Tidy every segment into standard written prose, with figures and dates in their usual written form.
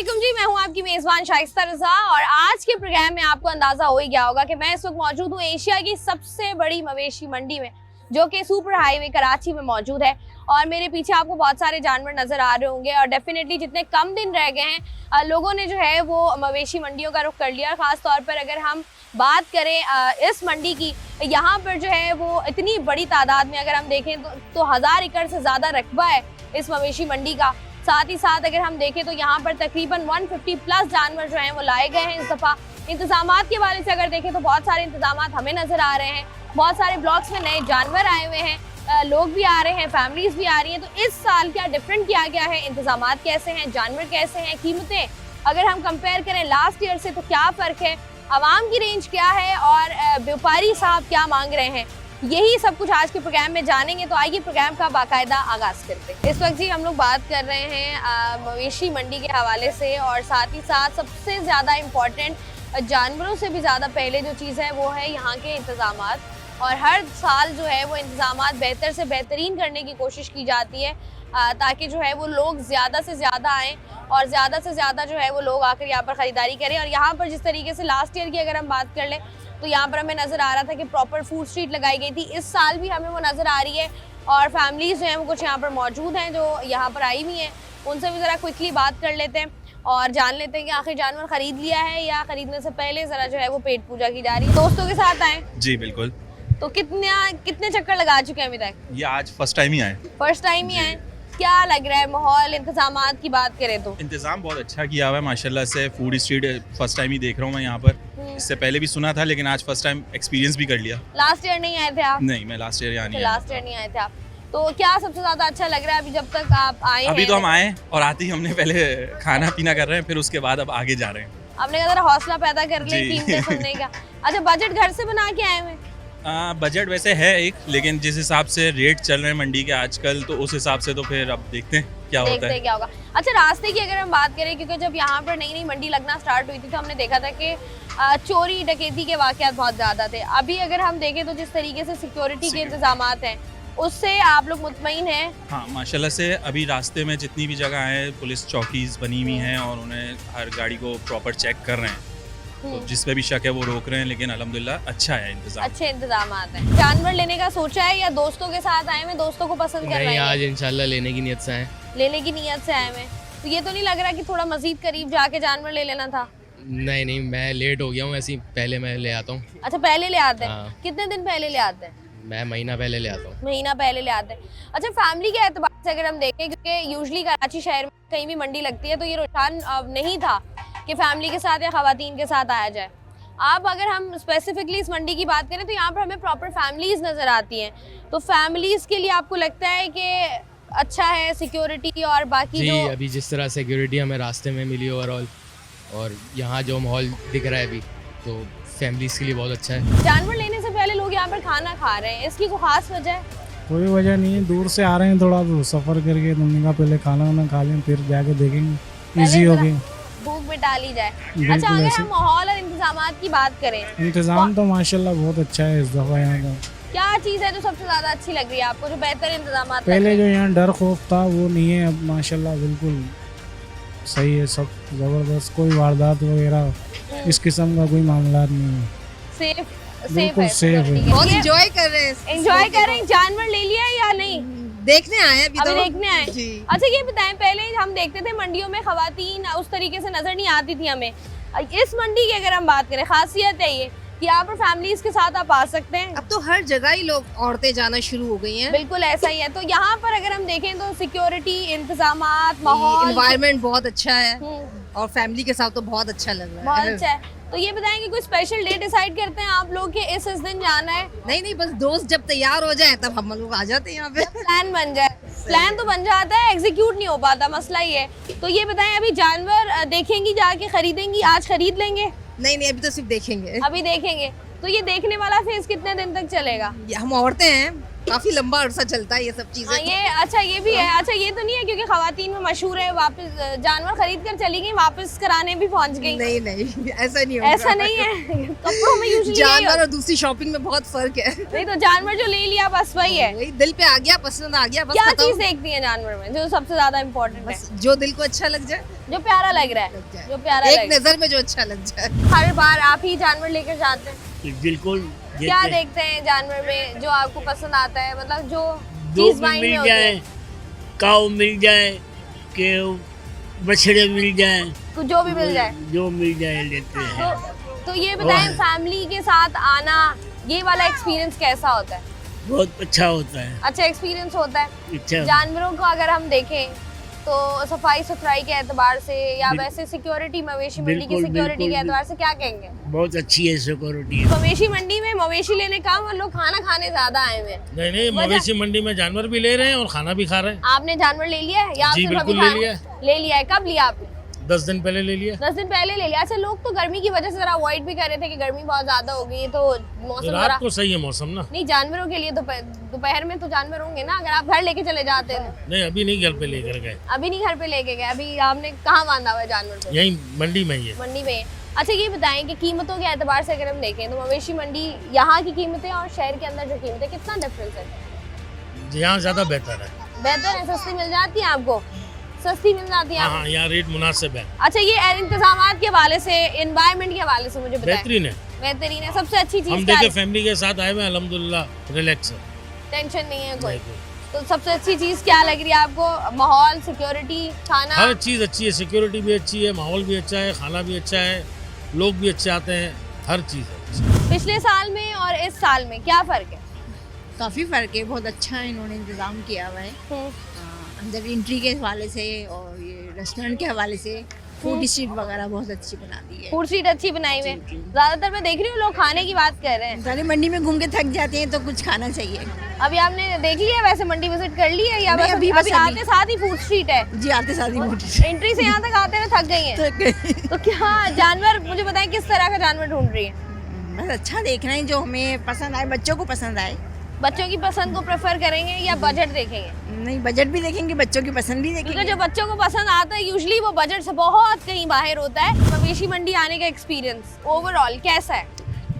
अस्सलामुअलैकुम जी, मैं हूं आपकी मेजबान शाइस्ता रजा और आज के प्रोग्राम में आपको अंदाजा हो ही गया होगा कि मैं इस वक्त मौजूद हूं एशिया की सबसे बड़ी मवेशी मंडी में, जो कि सुपर हाईवे कराची में मौजूद है। और मेरे पीछे आपको बहुत सारे जानवर नजर आ रहे होंगे और डेफिनेटली जितने कम दिन रह गए हैं लोगों ने जो है वो मवेशी मंडियों का रुख कर लिया। खास तौर पर अगर हम बात करें इस मंडी की, यहाँ पर जो है वो इतनी बड़ी तादाद में अगर हम देखें तो 1000 एकड़ से ज़्यादा रकबा है इस मवेशी मंडी का। साथ ही साथ अगर हम देखें तो यहाँ पर तकरीबन 150 प्लस जानवर जो हैं वो लाए गए हैं इस दफ़ा। इंतजामात के हवाले से अगर देखें तो बहुत सारे इंतजामात हमें नज़र आ रहे हैं, बहुत सारे ब्लॉक्स में नए जानवर आए हुए हैं, लोग भी आ रहे हैं, फैमिलीज भी आ रही हैं। तो इस साल क्या डिफरेंट किया गया है, इंतजामात कैसे हैं, जानवर कैसे हैं, कीमतें अगर हम कंपेयर करें लास्ट ईयर से तो क्या फ़र्क है, आवाम की रेंज क्या है और व्यापारी साहब क्या मांग रहे हैं, यही सब कुछ आज के प्रोग्राम में जानेंगे। तो आइए प्रोग्राम का बाकायदा आगाज़ करते हैं। इस वक्त जी हम लोग बात कर रहे हैं मवेशी मंडी के हवाले से और साथ ही साथ सबसे ज़्यादा इम्पॉर्टेंट जानवरों से भी ज़्यादा पहले जो चीज़ है वो है यहाँ के इंतज़ामात। और हर साल जो है वो इंतज़ामात बेहतर से बेहतरीन करने की कोशिश की जाती है ताकि जो है वो लोग ज़्यादा से ज़्यादा आएँ और ज़्यादा से ज़्यादा जो है वो लोग आकर यहाँ पर ख़रीदारी करें। और यहाँ पर जिस तरीके से लास्ट ईयर की अगर हम बात कर लें तो यहाँ पर हमें नज़र आ रहा था कि प्रॉपर फूड स्ट्रीट लगाई गई थी। इस साल भी हमें वो नज़र आ रही है और फैमिलीज़ जो हैं वो कुछ यहाँ पर मौजूद हैं जो यहाँ पर आई हुई हैं। उनसे भी ज़रा क्विकली बात कर लेते हैं और जान लेते हैं कि आखिर जानवर ख़रीद लिया है या ख़रीदने से पहले ज़रा जो है वो पेट पूजा की जा रही है। दोस्तों के साथ आए जी बिल्कुल। तो कितने चक्कर लगा चुके हैं अभी तक? ये आज फर्स्ट टाइम ही आए। फर्स्ट टाइम ही आए। क्या लग रहा है माहौल, इंतजामात की बात करें तो? इंतजाम बहुत अच्छा किया हुआ है माशाल्लाह से। फूड स्ट्रीट फर्स्ट टाइम ही देख रहा हूँ मैं यहाँ पर। इससे पहले भी सुना था लेकिन आज फर्स्ट टाइम एक्सपीरियंस भी कर लिया। लास्ट ईयर नहीं आए थे आप? नहीं, मैं लास्ट ईयर यहाँ नहीं आया। लास्ट ईयर नहीं आए थे आप। तो क्या सबसे ज्यादा अच्छा लग रहा है अभी जब तक आप आए अभी हैं? तो हम आए और आते ही हमने पहले खाना पीना कर रहे हैं, फिर उसके बाद अब आगे जा रहे हैं। आपने कहा जरा हौसला पैदा कर ले कीमतें सुनने का। अच्छा, बजट घर से बना के आए हुए? बजट वैसे है एक, लेकिन जिस हिसाब से रेट चल रहे हैं मंडी के आजकल तो उस हिसाब से तो फिर अब देखते हैं क्या होता है। क्या होगा। अच्छा, रास्ते की अगर हम बात करें, क्योंकि जब यहाँ पर नई नई मंडी लगना स्टार्ट हुई थी तो हमने देखा था कि चोरी डकैती के वाकयात बहुत ज़्यादा थे। अभी अगर हम देखें तो जिस तरीके से सिक्योरिटी के इंतजामात हैं उससे आप लोग मुतमईन हैं? हाँ माशाल्लाह से। अभी रास्ते में जितनी भी जगह है पुलिस चौकीज बनी हुई हैं और उन्हें हर गाड़ी को प्रॉपर चेक कर रहे हैं, तो जिस पे भी शक है वो रोक रहे हैं। लेकिन अल्हम्दुलिल्लाह अच्छा है इंतजाम। अच्छे इंतजामात हैं। जानवर लेने का सोचा है या दोस्तों के साथ आए हैं, दोस्तों को पसंद कर रहे हैं? आज इंशाल्लाह लेने की नीयत से आए। लेने की नीयत से आए हैं। तो ये तो नहीं लग रहा कि थोड़ा मजीद करीब जाके जानवर ले लेना था? नहीं, मैं लेट हो गया हूँ, ऐसे ही पहले मैं ले आता हूँ। अच्छा, पहले ले आते हैं? हाँ। कितने दिन पहले ले आते हैं? मैं महीना पहले ले आता हूँ। महीना पहले ले आते हैं। अच्छा, फैमिली के एतबार से अगर हम देखें, क्योंकि यूजुअली कराची शहर में कहीं भी मंडी लगती है तो ये रुझान नहीं था कि फैमिली के साथ या खवातीन के साथ आया जाए। आप अगर हम स्पेसिफिकली इस मंडी की बात करें तो यहाँ पर हमें प्रॉपर फैमिलीज नज़र आती हैं। तो फैमिलीज के लिए आपको लगता है कि अच्छा है सिक्योरिटी और बाकी जी, जो अभी जिस तरह सिक्योरिटी हमें रास्ते में मिली ओवरऑल और यहाँ जो माहौल दिख रहा है अभी, तो फैमिलीज के लिए बहुत अच्छा है। जानवर लेने से पहले लोग यहाँ पर खाना खा रहे हैं, इसकी कोई खास वजह है? कोई वजह नहीं है, दूर से आ रहे हैं, थोड़ा सफ़र करके तुमने कहा पहले खाना वाना खा लें फिर जाके देखेंगे, इजी हो गई, भूख मिटा ली जाए। बिल्कुल अच्छा, अगर ऐसे। हम माहौल और इंतजामात की बात करें, इंतज़ाम तो माशाल्लाह बहुत अच्छा है इस दफ़ा यहाँ का। क्या चीज़ है जो सबसे ज़्यादा अच्छी लग रही है आपको, जो बेहतर इंतजामात? पहले जो यहाँ डर खौफ था वो नहीं है, अब माशाल्लाह बिल्कुल सही है, सब ज़बरदस्त, कोई वारदात वगैरह इस किस्म का कोई मामला नहीं है, सेफ बिल्कुल सेफ है। बहुत एंजॉय कर रहे हैं। एंजॉय कर रहे हैं। जानवर ले लिया है या नहीं? देखने आए हैं अभी अभी तो। देखने आए। जी। अच्छा, ये बताएं, पहले हम देखते थे मंडियों में खवातीन उस तरीके से नजर नहीं आती थी हमें। इस मंडी की अगर हम बात करें, खासियत है ये कि यहाँ पर फैमिलीज के साथ आप आ सकते हैं। अब तो हर जगह ही लोग औरतें जाना शुरू हो गई हैं। बिल्कुल ऐसा ही है। तो यहाँ पर अगर हम देखें तो सिक्योरिटी, इंतजामात, माहौल, एनवायरनमेंट बहुत अच्छा है हम्म, और फैमिली के साथ तो बहुत अच्छा लग रहा बहुत है। अच्छा है। तो ये बताएंगे कोई स्पेशल डे डिसाइड करते हैं आप लोग कि इस दिन जाना है? नहीं, बस दोस्त जब तैयार हो जाए तब हम लोग आ जाते हैं यहाँ पे। प्लान बन जाए। प्लान तो बन जाता है, एग्जीक्यूट नहीं हो पाता, मसला ये है। तो ये बताएं, अभी जानवर देखेंगी, जाके खरीदेंगी, आज खरीद लेंगे? नहीं, अभी तो सिर्फ देखेंगे। अभी देखेंगे। तो ये देखने वाला फेज कितने दिन तक चलेगा? हम औरतें हैं, काफी लंबा अरसा चलता है ये सब चीजें। ये अच्छा, ये भी है। अच्छा, ये तो नहीं है क्योंकि खवातीन में मशहूर है वापस जानवर खरीद कर चली गई, वापस कराने भी पहुंच गई? नहीं, ऐसा नहीं होगा। ऐसा नहीं है। कपड़ों में यूजुअली जानवर और दूसरी शॉपिंग में बहुत फर्क है। नहीं, तो जानवर जो ले लिया बस वही है। वही दिल पे आ गया, पसंद आ गया, बस क्या खत्म। चीज देखती है जानवर में जो सबसे ज्यादा इम्पोर्टेंट है? बस जो दिल को अच्छा लग जाए। जो प्यारा लग रहा लग है, जाए। जो प्यारा एक लग रहा नजर में जो अच्छा लग जाए। है। हर बार आप ही जानवर लेकर जाते हैं? बिल्कुल क्या देखते हैं। देखते हैं जानवर में जो आपको पसंद आता है, मतलब जो दो चीज माइंड में मिल होती जाए, है? काऊ मिल जाए, के बछड़े मिल जाए, कुछ जो भी मिल जाए। जो मिल जाए लेते हैं। तो ये बताएं, वाह। फैमिली के साथ आना, ये वाला एक्सपीरियंस कैसा होता है? बहुत अच्छा होता है। अच्छा एक्सपीरियंस होता है। अच्छा जानवरों को अगर हम देखें तो सफाई सुथराई के एतबार से या वैसे सिक्योरिटी, मवेशी मंडी की बिल्कुल, सिक्योरिटी के बिल्कुल, एतबार से क्या कहेंगे? बहुत अच्छी है सिक्योरिटी। मवेशी मंडी में मवेशी लेने का और लोग खाना खाने ज्यादा आए हुए हैं। नहीं नहीं, वजह- मवेशी मंडी में जानवर भी ले रहे हैं और खाना भी खा रहे हैं। आपने जानवर ले लिया है या आप जी, सिर्फ अभी बिल्कुल ले खा- लिया ले लिया है? कब लिया आपने? 10 दिन पहले ले लिया। 10 दिन पहले ले लिया। अच्छा, लोग तो गर्मी की वजह से जरा अवॉइड भी कर रहे थे कि गर्मी बहुत ज्यादा हो गई है, तो मौसम जरा रात को सही है मौसम ना। नहीं, जानवरों के लिए दोपहर में तो जानवर होंगे ना, अगर आप घर लेके चले जाते हैं तो। नहीं अभी नहीं घर पे लेकर गए, अभी नहीं घर पे लेके गए, अभी आपने कहाँ बांधा हुआ है जानवर को? यही मंडी में ही है। मंडी में। अच्छा ये बताएं कि कीमतों के एतबार से अगर हम देखें तो मवेशी मंडी यहाँ की कीमतें और शहर के अंदर जो कीमतें, कितना डिफरेंस है? यहाँ ज्यादा बेहतर है। बेहतर है, सस्ती मिल जाती है आपको? सस्ती मिल जाती है हाँ आपको? हाँ, यहाँ रेट मुनासिब है, अच्छा, ये इंतजामात के हवाले से, एनवायरनमेंट के हवाले से मुझे बताएं। बेहतरीन है। बेहतरीन है। सबसे अच्छी हम चीज क्या देखे है? फैमिली के साथ आए हुए हैं, अल्हम्दुलिल्लाह रिलैक्स है। टेंशन नहीं है कोई। नहीं, तो सबसे अच्छी चीज क्या लग रही है आपको? माहौल, सिक्योरिटी, खाना? हर चीज़ अच्छी है, सिक्योरिटी भी अच्छी है, माहौल भी अच्छा है, खाना भी अच्छा है, लोग भी अच्छे आते हैं, हर चीज़ है। पिछले साल में और इस साल में क्या फर्क है? काफी फर्क है, बहुत अच्छा इन्होंने इंतजाम किया हुआ है। अंदर एंट्री के हवाले से और ये रेस्टोरेंट के हवाले से फूड स्ट्रीट वगैरह बहुत अच्छी बना दी है। फूड स्ट्रीट अच्छी बनाई हुई है। ज्यादातर मैं देख रही हूँ लोग खाने की बात कर रहे हैं। सारी मंडी में घूम के थक जाते हैं तो कुछ खाना चाहिए। अभी आपने देख लिया है, वैसे मंडी विजिट कर ली है या नहीं, बस अभी अभी बस अभी। आते साथ ही फूड स्ट्रीट है? जी आते साथ ही मोटी एंट्री से यहाँ तक आते हुए थक गई हैं। तो क्या जानवर, मुझे बताएं किस तरह का जानवर ढूंढ रही है? बस अच्छा देख रहे हैं जो हमें पसंद आए, बच्चों को पसंद आए। बच्चों की पसंद को प्रेफर करेंगे या बजट देखेंगे? नहीं, बजट भी देखेंगे, बच्चों की पसंद भी क्योंकि देखेंगे। जो बच्चों को पसंद आता है यूजुअली वो बजट से बहुत कहीं बाहर होता है। मवेशी मंडी आने का एक्सपीरियंस ओवरऑल कैसा है?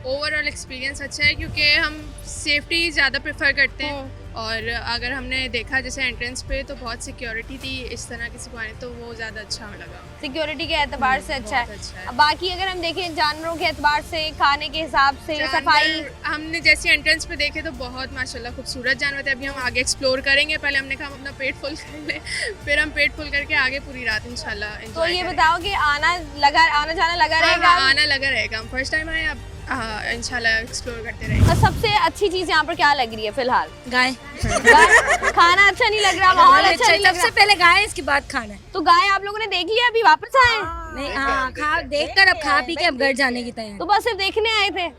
ओवरऑल एक्सपीरियंस अच्छा है क्योंकि हम सेफ्टी ज़्यादा प्रेफर करते हैं और अगर हमने देखा जैसे एंट्रेंस पे तो बहुत सिक्योरिटी थी इस तरह किसी को आने, तो वो ज़्यादा अच्छा लगा। सिक्योरिटी के एतबार से अच्छा है। बहुत अच्छा है। अब बाकी अगर हम देखें जानवरों के एतबार से, खाने के हिसाब से, सफाई? जानवर हमने जैसे एंट्रेंस पे देखे तो बहुत माशाल्लाह खूबसूरत जानवर थे। अभी हम आगे एक्सप्लोर करेंगे, पहले हमने कहा हम अपना पेट फुल कर लें, फिर हम पेट फुल करके आगे पूरी रात इंशाल्लाह तो एंजॉय ये करेंगे। बताओ कि आना जाना लगा हाँ, रहेगा? हाँ, आना लगा रहेगा। हम फर्स्ट टाइम आए, अब इंशाल्लाह एक्सप्लोर करते रहेंगे। और सबसे अच्छी चीज यहाँ पर क्या लग रही है फिलहाल? गाय। खाना अच्छा नहीं लग रहा, माहौल अच्छा नहीं लग सबसे रहा। पहले गाय, इसके बाद खाना है। तो गाय आप लोगों ने देख लिया, अभी वापस आए? नहीं, हाँ, खा देख कर अब खा पी के अब घर जाने की तैयारी। तो बस सिर्फ देखने आए थे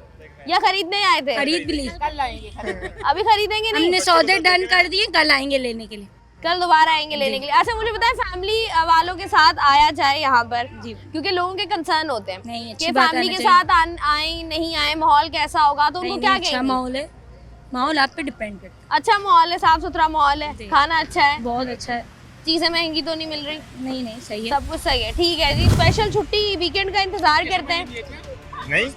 या खरीदने आए थे? खरीद भी ली, अभी खरीदेंगे नहीं? हमने सौदे डन कर दिए, कल आएंगे लेने के लिए। कल दोबारा आएंगे लेने के लिए। अच्छा मुझे बताएं, फैमिली वालों के साथ आया जाए यहाँ पर? जी। क्योंकि लोगों के कंसर्न होते हैं नहीं, अच्छी कि बात फैमिली आना के चाहिए। साथ आए नहीं आए, माहौल कैसा होगा, तो उनको नहीं, क्या नहीं, अच्छा कहेंगे? माहौल है, माहौल आप पे डिपेंड करता है। अच्छा माहौल है, साफ सुथरा माहौल है, जी। खाना अच्छा है, बहुत अच्छा है। चीजें महंगी तो नहीं मिल रही? नहीं नहीं, सही है। सब कुछ सही है, ठीक है जी। स्पेशल छुट्टी वीकेंड का इंतजार करते हैं नहीं,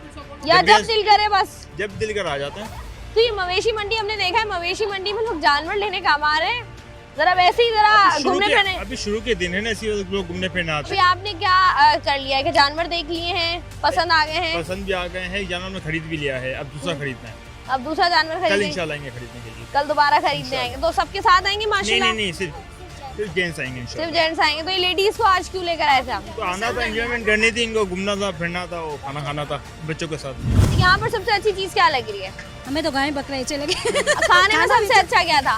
या जब दिल करे बस? जब दिल कर आ जाते हैं। तो ये मवेशी मंडी हमने देखा है, मवेशी मंडी में लोग जानवर लेने काम आ रहे हैं, जरा वैसे ही जरा घूमने फिरने। अभी शुरू के दिन है ना, इसी वजह से लोग घूमने फिरने आते अभी हैं। आपने क्या कर लिया है कि जानवर देख लिए हैं, पसंद आ गए हैं, पसंद भी आ गए हैं, जानवर में खरीद भी लिया है, अब दूसरा खरीदना है। अब दूसरा जानवर कल खरीदेंगे? इंशाल्लाह आएंगे खरीदने के लिए। कल दोबारा खरीदने आएंगे तो सबके साथ आएंगे नहीं माशाल्लाह? नहीं नहीं, सिर्फ जेंट्स आएंगे सिर्फ इंशाल्लाह। जेंट्स आएंगे। तो ये लेडीज को आज क्यों लेकर आए थे आप? तो आना था, एंजॉयमेंट करनी थी, इनको घूमना था, फिरना था, वो खाना खाना था बच्चों के साथ। यहाँ पर सबसे अच्छी चीज क्या लग रही है? हमें तो गाय बकरा अच्छे लगे। खाने में सबसे अच्छा क्या था?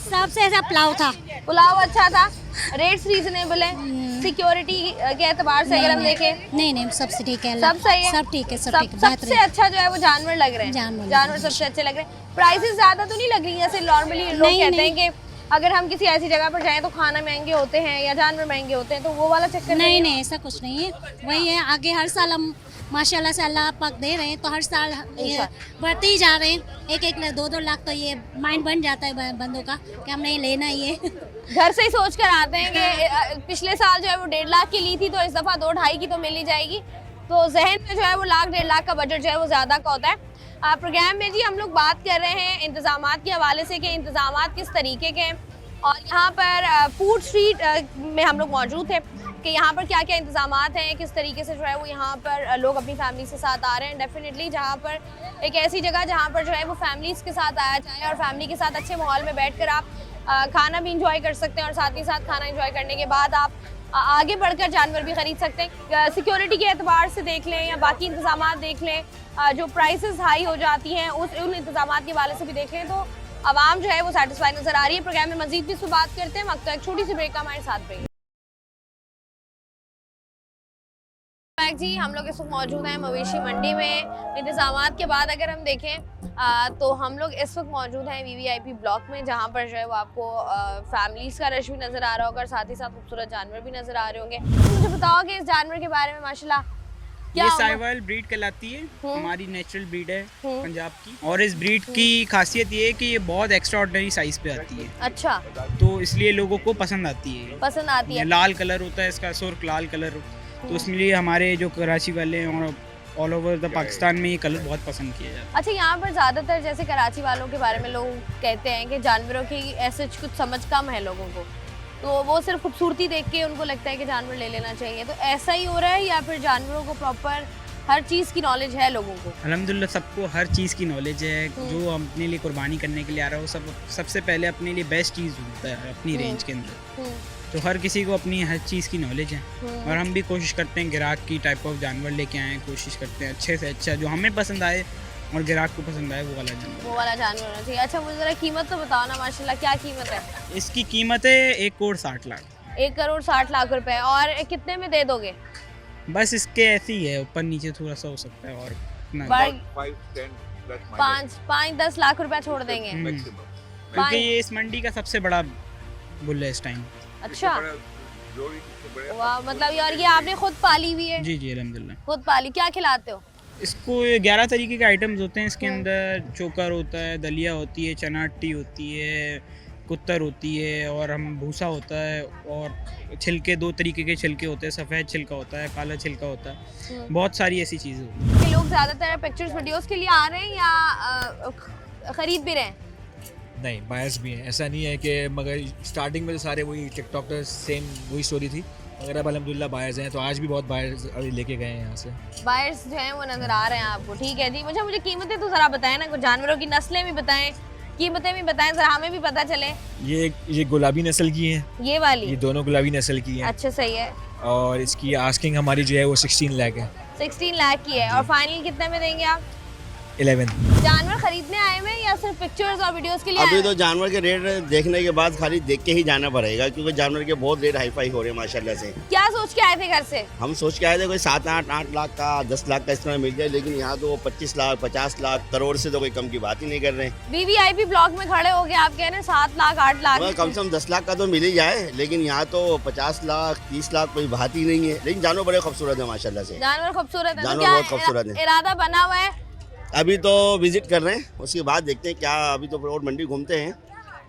सबसे ऐसा पुलाव था। पुलाव अच्छा था, रेट्स रीजनेबल है, सिक्योरिटी के एतबार से अगर हम देखें नहीं नहीं, सबसे ठीक है। सब सही है, सब ठीक है, सब ठीक है, सबसे बेहतरीन। अच्छा जो है वो जानवर लग रहे हैं। जानवर सबसे अच्छे लग रहे हैं। प्राइसेस ज्यादा तो नहीं लग रही जैसे नॉर्मली लोग नहीं, कहते हैं नहीं। कि अगर हम किसी ऐसी जगह पर जाएं तो खाना महंगे होते हैं या जानवर महंगे होते हैं, तो वो वाला चक्कर नहीं नहीं, ऐसा कुछ नहीं है। वही है, आगे हर साल हम माशाल्लाह से अल्लाह पाक दे रहे हैं, तो हर साल ये बढ़ते ही जा रहे हैं। 1-1 2-2 लाख तो ये माइंड बन जाता है बंदों का कि हम नहीं लेना ही है। घर से ही सोच कर आते हैं कि पिछले साल जो है वो 1.5 लाख की ली थी, तो इस दफा 2-2.5 की तो मिल ही जाएगी। तो जहन में जो है वो 1-1.5 लाख का बजट जो है वो ज्यादा का होता है। प्रोग्राम में जी हम लोग बात कर रहे हैं इंतजामात के हवाले से कि इंतजामात किस तरीके के हैं, और यहाँ पर फूड स्ट्रीट में हम लोग मौजूद थे। कि यहाँ पर क्या क्या इंतजामात हैं, किस तरीके से जो है वो यहाँ पर लोग अपनी फैमिली के साथ आ रहे हैं। डेफिनेटली जहाँ पर एक ऐसी जगह जहाँ पर जो है वो फैमिलीज़ के साथ आया जाए और फैमिली के साथ अच्छे माहौल में बैठकर आप खाना भी इंजॉय कर सकते हैं और साथ ही साथ खाना इंजॉय करने के बाद आप आगे बढ़कर जानवर भी खरीद सकते हैं। सिक्योरिटी के एतबार से देख लें या बाकी इंतजामात देख लें, जो प्राइसेस हाई हो जाती हैं उन इंतजामात के हवाले से भी देख लें, तो आवाम जो है वो सेटिस्फाई नजर आ रही है। प्रोग्राम में मजीद भी इस बात करते हैं, वक्त एक छोटी सी ब्रेक का हमारे साथ रहिए। जी हम लोग इस वक्त मौजूद हैं मवेशी मंडी में। इंतजामात के बाद अगर हम देखें तो हम लोग इस वक्त मौजूद हैं VVIP ब्लॉक में, जहाँ पर जो है वो आपको फैमिलीज़ का रश भी नज़र आ रहा होगा और साथ ही साथ खूबसूरत जानवर भी नज़र आ रहे होंगे। तो मुझे बताओ कि इस जानवर के बारे में माशाल्लाह क्या ये साहिवाल ब्रीड कहलाती है, हमारी नेचुरल ब्रीड है पंजाब की। और इस ब्रीड की खासियत ये है कि ये बहुत एक्स्ट्रा ऑर्डिनरी साइज पे आती है। अच्छा, तो इसलिए लोगों को पसंद आती है। लाल कलर होता है इसका, सुर्ख लाल कलर, तो इसलिए हमारे जो कराची वाले हैं और ऑल ओवर द पाकिस्तान में ये कलर बहुत पसंद किया जाता है। अच्छा, यहाँ पर ज़्यादातर जैसे कराची वालों के बारे में लोग कहते हैं कि जानवरों की ऐसे कुछ समझ कम है लोगों को, तो वो सिर्फ खूबसूरती देख के उनको लगता है कि जानवर ले लेना चाहिए, तो ऐसा ही हो रहा है या फिर जानवरों को प्रॉपर हर चीज़ की नॉलेज है लोगों को? अल्हम्दुलिल्लाह सबको हर चीज़ की नॉलेज है। जो अपने लिए कुर्बानी करने के लिए आ रहा है वो सबसे पहले अपने लिए बेस्ट चीज़ होता है अपनी रेंज के अंदर। तो हर किसी को अपनी हर चीज़ की नॉलेज है और हम भी कोशिश करते हैं ग्राहक की टाइप ऑफ जानवर लेके आएँ, कोशिश करते हैं अच्छे से अच्छा जो हमें पसंद आए और ग्राहक को पसंद आए वो वाला जानवर होना चाहिए। अच्छा, मुझे ज़रा कीमत तो बताओ ना, माशाल्लाह क्या कीमत है? इसकी कीमत है 1,60,00,000। 1,60,00,000 रुपए। और कितने में दे दोगे? बस इसके ऐसे ही है, ऊपर नीचे थोड़ा सा हो सकता है और 5-10 लाख रुपया छोड़ देंगे क्योंकि ये इस मंडी का सबसे बड़ा बुल है इस टाइम। अच्छा, वाह, मतलब यार ये आपने खुद पाली हुई है? जी जी अल्हम्दुलिल्लाह खुद पाली। क्या खिलाते हो इसको? 11 तरीके के आइटम्स होते हैं इसके अंदर। चोकर होता है, दलिया होती है, चना अट्टी होती है, कुत्तर होती है और हम भूसा होता है और छिलके 2 तरीके के छिलके होते हैं, सफ़ेद छिलका होता है, काला छिलका होता है, बहुत सारी ऐसी चीज़ें होती हैं। लोग ज़्यादातर पिक्चर्स वीडियोस के लिए आ रहे हैं या ख़रीद भी रहे हैं? नहीं, बायर्स भी हैं, ऐसा नहीं है कि मगर स्टार्टिंग में तो सारे वही टिकटॉक पर सेम वही स्टोरी थी, मगर अब अल्हम्दुलिल्लाह बायर्स हैं, तो आज भी बहुत बायर्स अभी लेके गए हैं यहाँ से। बायर्स जो हैं वो नज़र आ रहे हैं आपको, ठीक है जी। मुझे कीमतें तो ज़रा बताएं ना, कुछ जानवरों की नस्लें भी बताएं, कीमतें भी बताएं, ज़रा हमें भी पता चले। ये गुलाबी नस्ल की है, ये वाली, ये दोनों गुलाबी नस्ल की है। अच्छा, सही है। और इसकी आस्किंग हमारी जो है वो 16 लाख है। 16 लाख की है और फाइनल कितने में देंगे आप? 11। जानवर खरीदने आए हुए या सिर्फ पिक्चर्स और वीडियोस के लिए? अभी तो जानवर के रेट देखने के बाद खाली देख के ही जाना पड़ेगा, क्योंकि जानवर के बहुत रेट हाई फाई हो रहे हैं माशाल्लाह से। क्या सोच के आए थे घर से? हम सोच के आए थे कोई 7-8 लाख का, 10 लाख का इस तरह मिल जाए, लेकिन यहाँ तो 25 लाख 50 लाख करोड़ से तो कोई कम की बात ही नहीं कर रहे हैं। VVIP ब्लॉक में खड़े हो गए आप कह रहे हैं 7 लाख 8 लाख, कम से कम 10 लाख का तो मिल ही जाए, लेकिन यहाँ तो 50 लाख 30 लाख कोई बात ही नहीं है। लेकिन जानवर बड़े खूबसूरत है माशाल्लाह से। जानवर खूबसूरत है, जानवर बहुत खूबसूरत है। इरादा बना हुआ है? अभी तो विजिट कर रहे हैं, उसके बाद देखते हैं क्या। अभी तो और मंडी घूमते हैं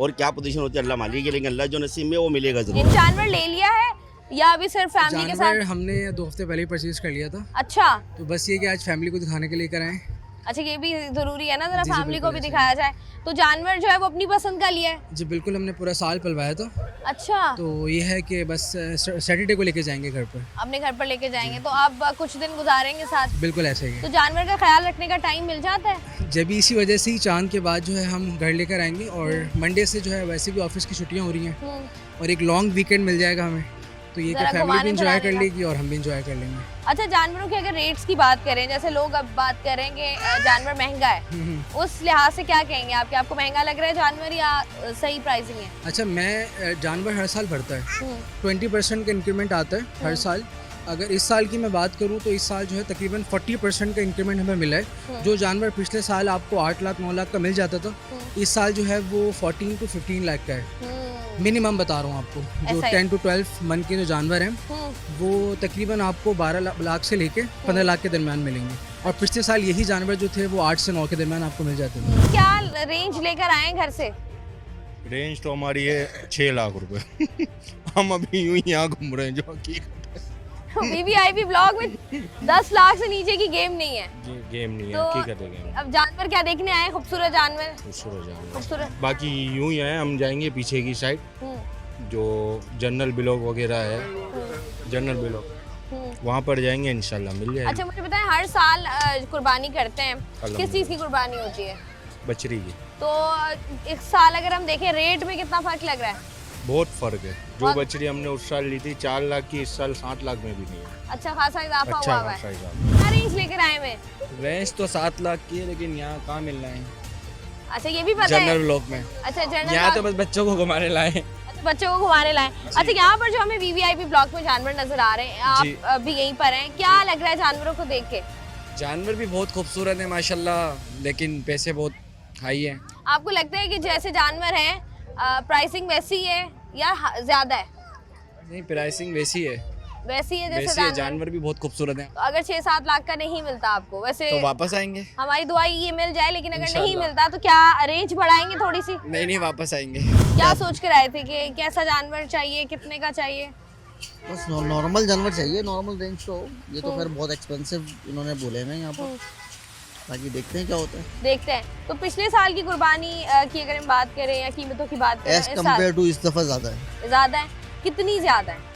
और क्या पोजीशन होती है अल्लाह मालिक है, लेकिन अल्लाह जो नसीब में वो मिलेगा जरूर। जानवर ले लिया है या अभी सिर्फ फैमिली के साथ? हमने 2 हफ्ते पहले ही परचेज कर लिया था। अच्छा, तो बस ये कि आज फैमिली को दिखाने के लिए कराएं। अच्छा, ये भी जरूरी है ना, जरा फैमिली को भी दिखाया जाए। तो जानवर जो है वो अपनी पसंद का लिया है? जी बिल्कुल, हमने पूरा साल पलवाया था। अच्छा, तो ये है कि बस सैटरडे को लेके जाएंगे घर पर। अपने घर पर लेके जाएंगे, तो आप कुछ दिन गुजारेंगे साथ? बिल्कुल ऐसे ही है। तो जानवर का ख्याल रखने का टाइम मिल जाता है? जब इसी वजह से ही चांद के बाद जो है हम घर लेकर आएंगे और मंडे से जो है वैसे भी ऑफिस की छुट्टियाँ हो रही हैं और एक लॉन्ग वीकेंड मिल जाएगा हमें, तो ये कि फैमिली भी इंजॉय कर लेगी और हम भी इंजॉय कर लेंगे। अच्छा, जानवरों के अगर रेट्स की बात करें, जैसे लोग अब बात करेंगे जानवर महंगा है, उस लिहाज से क्या कहेंगे आप? आपको महंगा लग रहा है जानवर या सही प्राइसिंग है? अच्छा, मैं जानवर हर साल भरता है, 20% का इंक्रीमेंट आता है हर साल। अगर इस साल की मैं बात करूं तो इस साल जो है तकरीबन 40% का इंक्रीमेंट हमें मिला है। जो जानवर पिछले साल आपको 8 लाख 9 लाख का मिल जाता था, इस साल जो है वो 14 to 15 लाख का है। मिनिमम बता रहा हूँ आपको, जो 10 to 12 मन के जो जानवर हैं वो तकरीबन आपको 12 लाख से लेके 15 लाख के दरमियान मिलेंगे। और पिछले साल यही जानवर जो थे वो 8 से 9 के दरमियान आपको मिल जाते थे। क्या रेंज लेकर आए घर से? रेंज तो हमारी है 6 लाख रुपए। हम अभी यूं ही यहाँ घूम रहे हैं, जो हकीकत VVIP ब्लॉग में 10 लाख से नीचे की गेम नहीं है। जी, गेम नहीं है, तो हकीकत है गेम। अब जानवर क्या देखने आए? खूबसूरत जानवर। खूबसूरत बाकी यूं ही है, हम जाएंगे पीछे की साइड, जो जनरल ब्लॉग वगैरह है जनरल ब्लॉक वहाँ पर जाएंगे इंशाल्लाह मिल जाएगी। अच्छा मुझे बताएं, हर साल कुर्बानी करते हैं, किस चीज़ की कुर्बानी होती है? बछड़ी की। तो इस साल अगर हम देखें रेट में कितना फर्क लग रहा है? बहुत फर्क है। जो बछड़ी हमने उस साल ली थी 4 लाख की, इस साल 7 लाख में भी नहीं है। अच्छा खासा इजाफा अच्छा हुआ खासा है। इजाफा। क्या रेंज लेकर आए हैं? रेंज तो 7 लाख की है, लेकिन यहाँ कहाँ मिल रहा है? अच्छा ये भी पता है? जनरल ब्लॉक में। अच्छा जनरल यहाँ तो बस बच्चों को घुमाने लाए हैं। अच्छा बच्चों को घुमाने लाए। अच्छा यहाँ पर जो हमें वीवीआईपी ब्लॉक में जानवर नजर आ रहे हैं, आप भी यहीं पर हैं, क्या लग रहा है जानवरों को देख के? जानवर भी बहुत खूबसूरत है माशाल्लाह, लेकिन पैसे बहुत हाई है। आपको लगता है कि जैसे जानवर हैं प्राइसिंग वैसी है या ज्यादा है? नहीं, प्राइसिंग वैसी है, वैसी है जैसे वैसी है। जानवर भी बहुत खूबसूरत है। तो अगर 6-7 लाख का नहीं मिलता आपको, वैसे तो वापस आएंगे। हमारी दुआ ये मिल जाए, लेकिन अगर नहीं मिलता तो क्या रेंज बढ़ाएंगे थोड़ी सी? नहीं वापस आएंगे। क्या सोच कर आए थे कि कैसा जानवर चाहिए, कितने का चाहिए? बस नॉर्मल जानवर चाहिए, नॉर्मल रेंज तो। ये तो फिर बहुत एक्सपेंसिव इन्होंने बोले हैं यहाँ पर, बाकी देखते हैं क्या होता है। देखते हैं। तो पिछले साल की कुर्बानी की अगर हम बात करें या कीमतों की बात करें, एज कम्पेयर टू इस दफ़ा ज़्यादा है। ज़्यादा है? कितनी ज़्यादा है?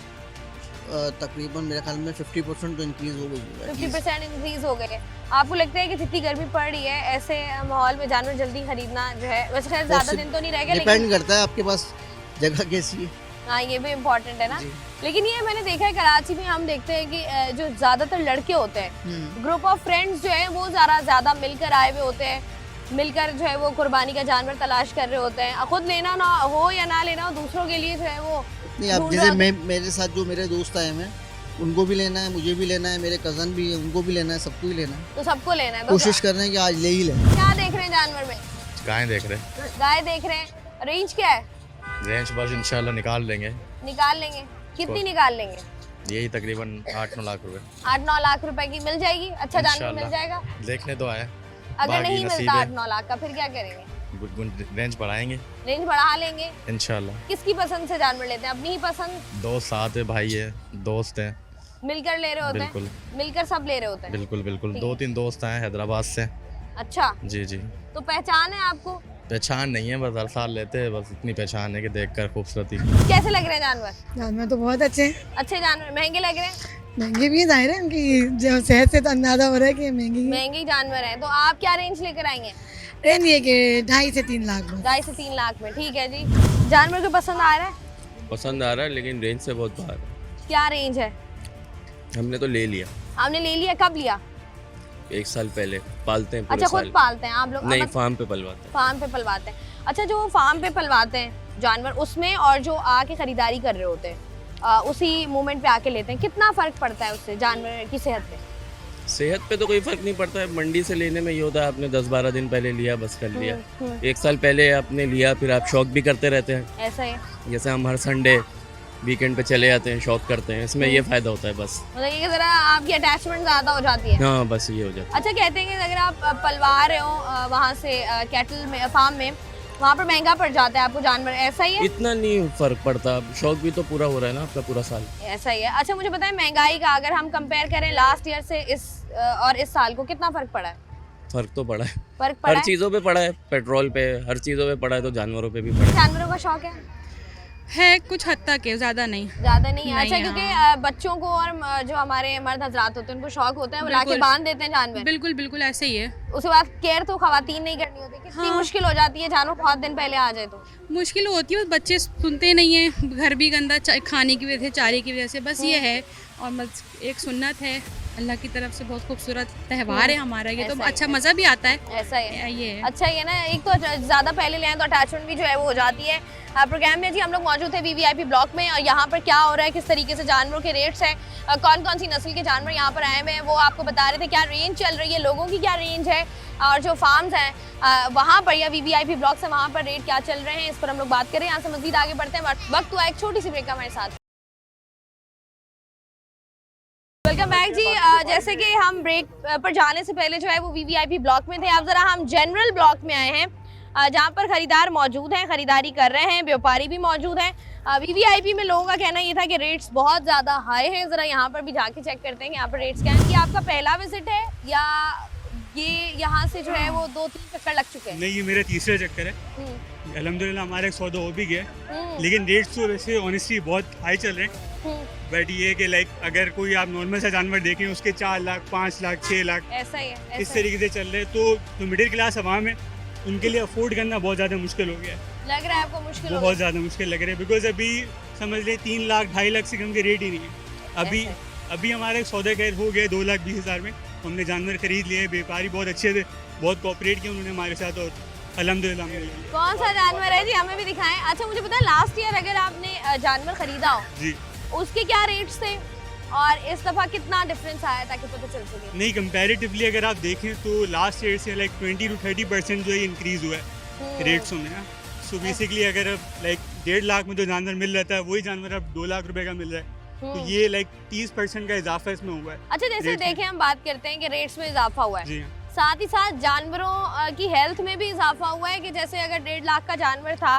तकरीबन मेरे ख्याल में 50% तो इंक्रीज हो गई है। 50% इंक्रीज हो गई है। आपको लगता है कि जितनी गर्मी पड़ रही है ऐसे माहौल में जानवर जल्दी खरीदना जो है, वैसे खैर ज़्यादा दिन तो नहीं रहेगा, डिपेंड करता है आपके पास जगह कैसी है। हाँ ये भी इम्पोर्टेंट है ना। लेकिन ये मैंने देखा है कराची में, हम देखते हैं कि जो ज़्यादातर लड़के होते हैं, ग्रुप ऑफ फ्रेंड्स जो है वो ज़्यादा मिलकर आए हुए होते हैं, मिलकर जो है वो कुर्बानी का जानवर तलाश कर रहे होते हैं। खुद लेना ना हो या ना लेना हो, दूसरों के लिए जो है वो नहीं। अब जैसे मेरे साथ जो मेरे दोस्त आए हैं, उनको भी लेना है, मुझे भी लेना है, मेरे कज़न भी है, उनको भी लेना है, सबको ही लेना है। तो सबको लेना है। कोशिश कर रहे हैं कि आज ले ही लें। क्या देख रहे हैं जानवर में? गाय देख रहे हैं। गाय देख रहे हैं। रेंज क्या है? रेंज बस इंशाल्लाह निकाल लेंगे। निकाल लेंगे? कितनी निकाल लेंगे? यही तकरीबन 8-9 लाख रुपए। 8-9 लाख रुपए की मिल जाएगी? अच्छा जानवर मिल जाएगा? देखने तो आए। अगर नहीं मिलता 8-9 लाख का, फिर क्या करेंगे? रेंज बढ़ाएंगे। रेंज बढ़ा लेंगे इंशाल्लाह। किसकी पसंद से जानवर लेते हैं? अपनी ही पसंद? दोस्त साथ है, भाई है, दोस्त हैं, मिलकर ले रहे होते हैं? बिल्कुल। मिलकर सब ले रहे होते हैं? बिल्कुल 2-3 दोस्त हैं हैदराबाद से। अच्छा जी। तो पहचान है आपको? पहचान नहीं है, बस हर साल लेते हैं, बस इतनी पहचान है कि देखकर खूबसूरती। कैसे लग रहे हैं जानवर? जानवर तो बहुत अच्छे हैं। अच्छे जानवर। महंगे लग रहे हैं? महंगे भी जाहिर है, उनकी जो सेहत से तो अंदाजा हो रहा है कि महंगे जानवर हैं। तो आप क्या रेंज लेकर आएंगे? रेंज ये कि 2.5 से 3 लाख। 2.5 से 3 लाख में। ठीक है जी। जानवर को पसंद आ रहा है? पसंद आ रहा है, लेकिन रेंज से बहुत बाहर है। क्या रेंज है? हमने तो ले लिया। आपने ले लिया? कब लिया? 1 साल पहले। पालते हैं पूरे अच्छा साल। खुद पालते हैं आप लोग? नहीं, फार्म पे पलवाते हैं। फार्म पे पलवाते हैं। अच्छा जो फार्म पे पलवाते हैं जानवर, उसमें और जो आके खरीदारी कर रहे होते हैं उसी मोमेंट पे आके लेते हैं, कितना फर्क पड़ता है उससे जानवर की सेहत पे? सेहत पे तो कोई फर्क नहीं पड़ता है। मंडी से लेने में ये होता है, आपने 10-12 दिन पहले लिया, बस कर लिया। 1 साल पहले आपने लिया, फिर आप शौक भी करते रहते हैं। ऐसा है? जैसे हम हर संडे वीकेंड पे चले जाते हैं, शौक करते हैं, इसमें ये फायदा होता है बस। मतलब ये जरा आपकी अटैचमेंट ज़्यादा हो जाती है। हाँ बस ये हो जाता है। अच्छा कहते हैं कि अगर आप पलवा रहे हो वहाँ से कैटल में, फार्म में, वहाँ पर महंगा पड़ जाता है आपको जानवर, ऐसा ही है? इतना नहीं फर्क पड़ता, शौक भी तो पूरा हो रहा है ना आपका पूरा साल। ऐसा ही है। अच्छा मुझे बताएं, महंगाई का अगर हम कंपेयर करें लास्ट ईयर से इस साल को, कितना फर्क पड़ा है? फर्क तो पड़ा है, फर्क पड़ा हर है? चीज़ों पे पड़ा है, पेट्रोल पे, हर चीज़ों पे पड़ा है, तो जानवरों पे भी पड़ा है। जानवरों का शौक है कुछ हद तक है, ज़्यादा नहीं। ज़्यादा नहीं है? अच्छा क्योंकि बच्चों को और जो हमारे मर्द हजरात होते हैं उनको शौक होता है, वो लाके बांध देते हैं जानवर। बिल्कुल ऐसे ही है। उसके बाद केयर तो खवातीन नहीं करनी होती। कितनी मुश्किल हो जाती है जानवर बहुत दिन पहले आ जाए तो? मुश्किल होती है, बच्चे सुनते नहीं है, घर भी गंदा, खाने की वजह से, चारे की वजह से, बस ये है। और बस एक सुन्नत है अल्लाह की तरफ से, बहुत खूबसूरत त्यौहार है हमारा ये, तो अच्छा मज़ा भी आता है। ऐसा है ये है। अच्छा ये ना, एक तो ज़्यादा पहले ले आए तो अटैचमेंट भी जो है वो हो जाती है। प्रोग्राम में जी हम लोग मौजूद थे वीवीआईपी ब्लॉक में, और यहाँ पर क्या हो रहा है, किस तरीके से जानवरों के रेट्स हैं, कौन कौन सी नस्ल के जानवर यहाँ पर आए हुए हैं, वो आपको बता रहे थे। क्या रेंज चल रही है, लोगों की क्या रेंज है, और जो फार्म्स हैं वहाँ पर या वीवीआईपी ब्लॉक से वहाँ पर रेट क्या चल रहे हैं, इस पर हम लोग बात करें। यहाँ से मज़ीद आगे बढ़ते हैं, वक्त हुआ एक छोटी सी ब्रेक का हमारे साथ। वेलकम बैक जी। जैसे कि हम ब्रेक पर जाने से पहले जो है वो वीवीआईपी ब्लॉक में थे, अब ज़रा हम जनरल ब्लॉक में आए हैं जहाँ पर ख़रीदार मौजूद हैं, ख़रीदारी कर रहे हैं, व्यापारी भी मौजूद हैं। वीवीआईपी में लोगों का कहना ये था कि रेट्स बहुत ज़्यादा हाई हैं। ज़रा यहाँ पर भी जाके चेक करते हैं कि यहाँ पर रेट्स क्या हैं। ये आपका पहला विजिट है या ये यहाँ से जो है वो 2-3 चक्कर लग चुके हैं? नहीं, ये मेरे तीसरे चक्कर है। अल्हम्दुलिल्लाह हमारा एक सौदा हो भी गया, लेकिन रेट्स तो वैसे ऑनेस्टली बहुत हाई चल रहे हैं। बट ये है कि लाइक अगर कोई आप नॉर्मल सा जानवर देखें उसके 4 लाख 5 लाख 6 लाख ऐसा ही है, इस तरीके से चल रहे हैं, तो जो मिडिल क्लास अवाम है उनके लिए अफोर्ड करना बहुत ज़्यादा मुश्किल हो गया है। लग रहा है आपको मुश्किल बहुत ज़्यादा मुश्किल लग रहा है, बिकॉज अभी समझ लें 3 लाख 2.5 लाख से कम के रेट ही नहीं है। अभी हमारा एक सौदा खैर हो गया 2,20,000 में, हमने जानवर खरीद लिए। व्यापारी बहुत अच्छे थे, बहुत कोऑपरेट किया उन्होंने हमारे साथ, और अल्हम्दुलिल्लाह हमने लिया। कौन सा जानवर है जी, हमें भी दिखाएं। अच्छा मुझे पता है लास्ट ईयर अगर आपने जानवर खरीदा हो जी, उसके क्या रेट्स थे और इस दफ़ा कितना डिफरेंस आया, ताकि पता चल सके। नहीं, कंपैरेटिवली अगर आप देखें तो लास्ट ईयर से लाइक 20 to 30% जो है इंक्रीज़ हुआ है रेट्स में। सो बेसिकली अगर अब लाइक 1.5 लाख में जो जानवर मिल रहा था वही जानवर अब 2 लाख रुपए का मिल रहा है, तो ये लाइक 30% का इजाफा इसमें हुआ है। अच्छा जैसे देखें हम बात करते हैं कि रेट्स में इजाफा हुआ है, जी, साथ ही साथ जानवरों की हेल्थ में भी इजाफा हुआ है कि जैसे अगर 1.5 लाख का जानवर था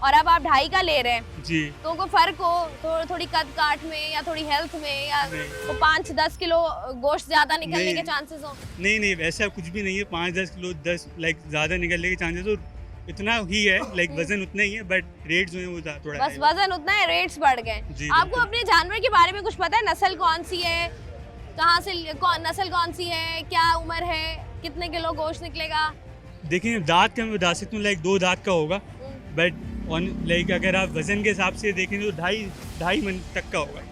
और अब आप 2.5 का ले रहे हैं जी, तो कोई फर्क हो तो थोड़ी कद काट में या थोड़ी हेल्थ में, या तो 5-10 किलो गोश्त ज्यादा निकलने के चांसेस हो? नहीं वैसा कुछ भी नहीं है। 5-10 किलो 10 लाइक ज़्यादा निकलने के चांसेस तो इतना ही है, लाइक वजन उतना ही है, बट रेट जो है वो थोड़ा बस वजन उतना है, रेट्स बढ़ गए। आपको अपने जानवर के बारे में कुछ पता है? नस्ल कौन सी है, कहाँ से नस्ल कौन सी है, क्या उम्र है, कितने किलो गोश्त निकलेगा? देखिए दांत का मैं बता सकता हूँ, लाइक 2 दांत का होगा, बट लाइक अगर आप वजन के हिसाब से देखें तो 2.5 मन तक का होगा,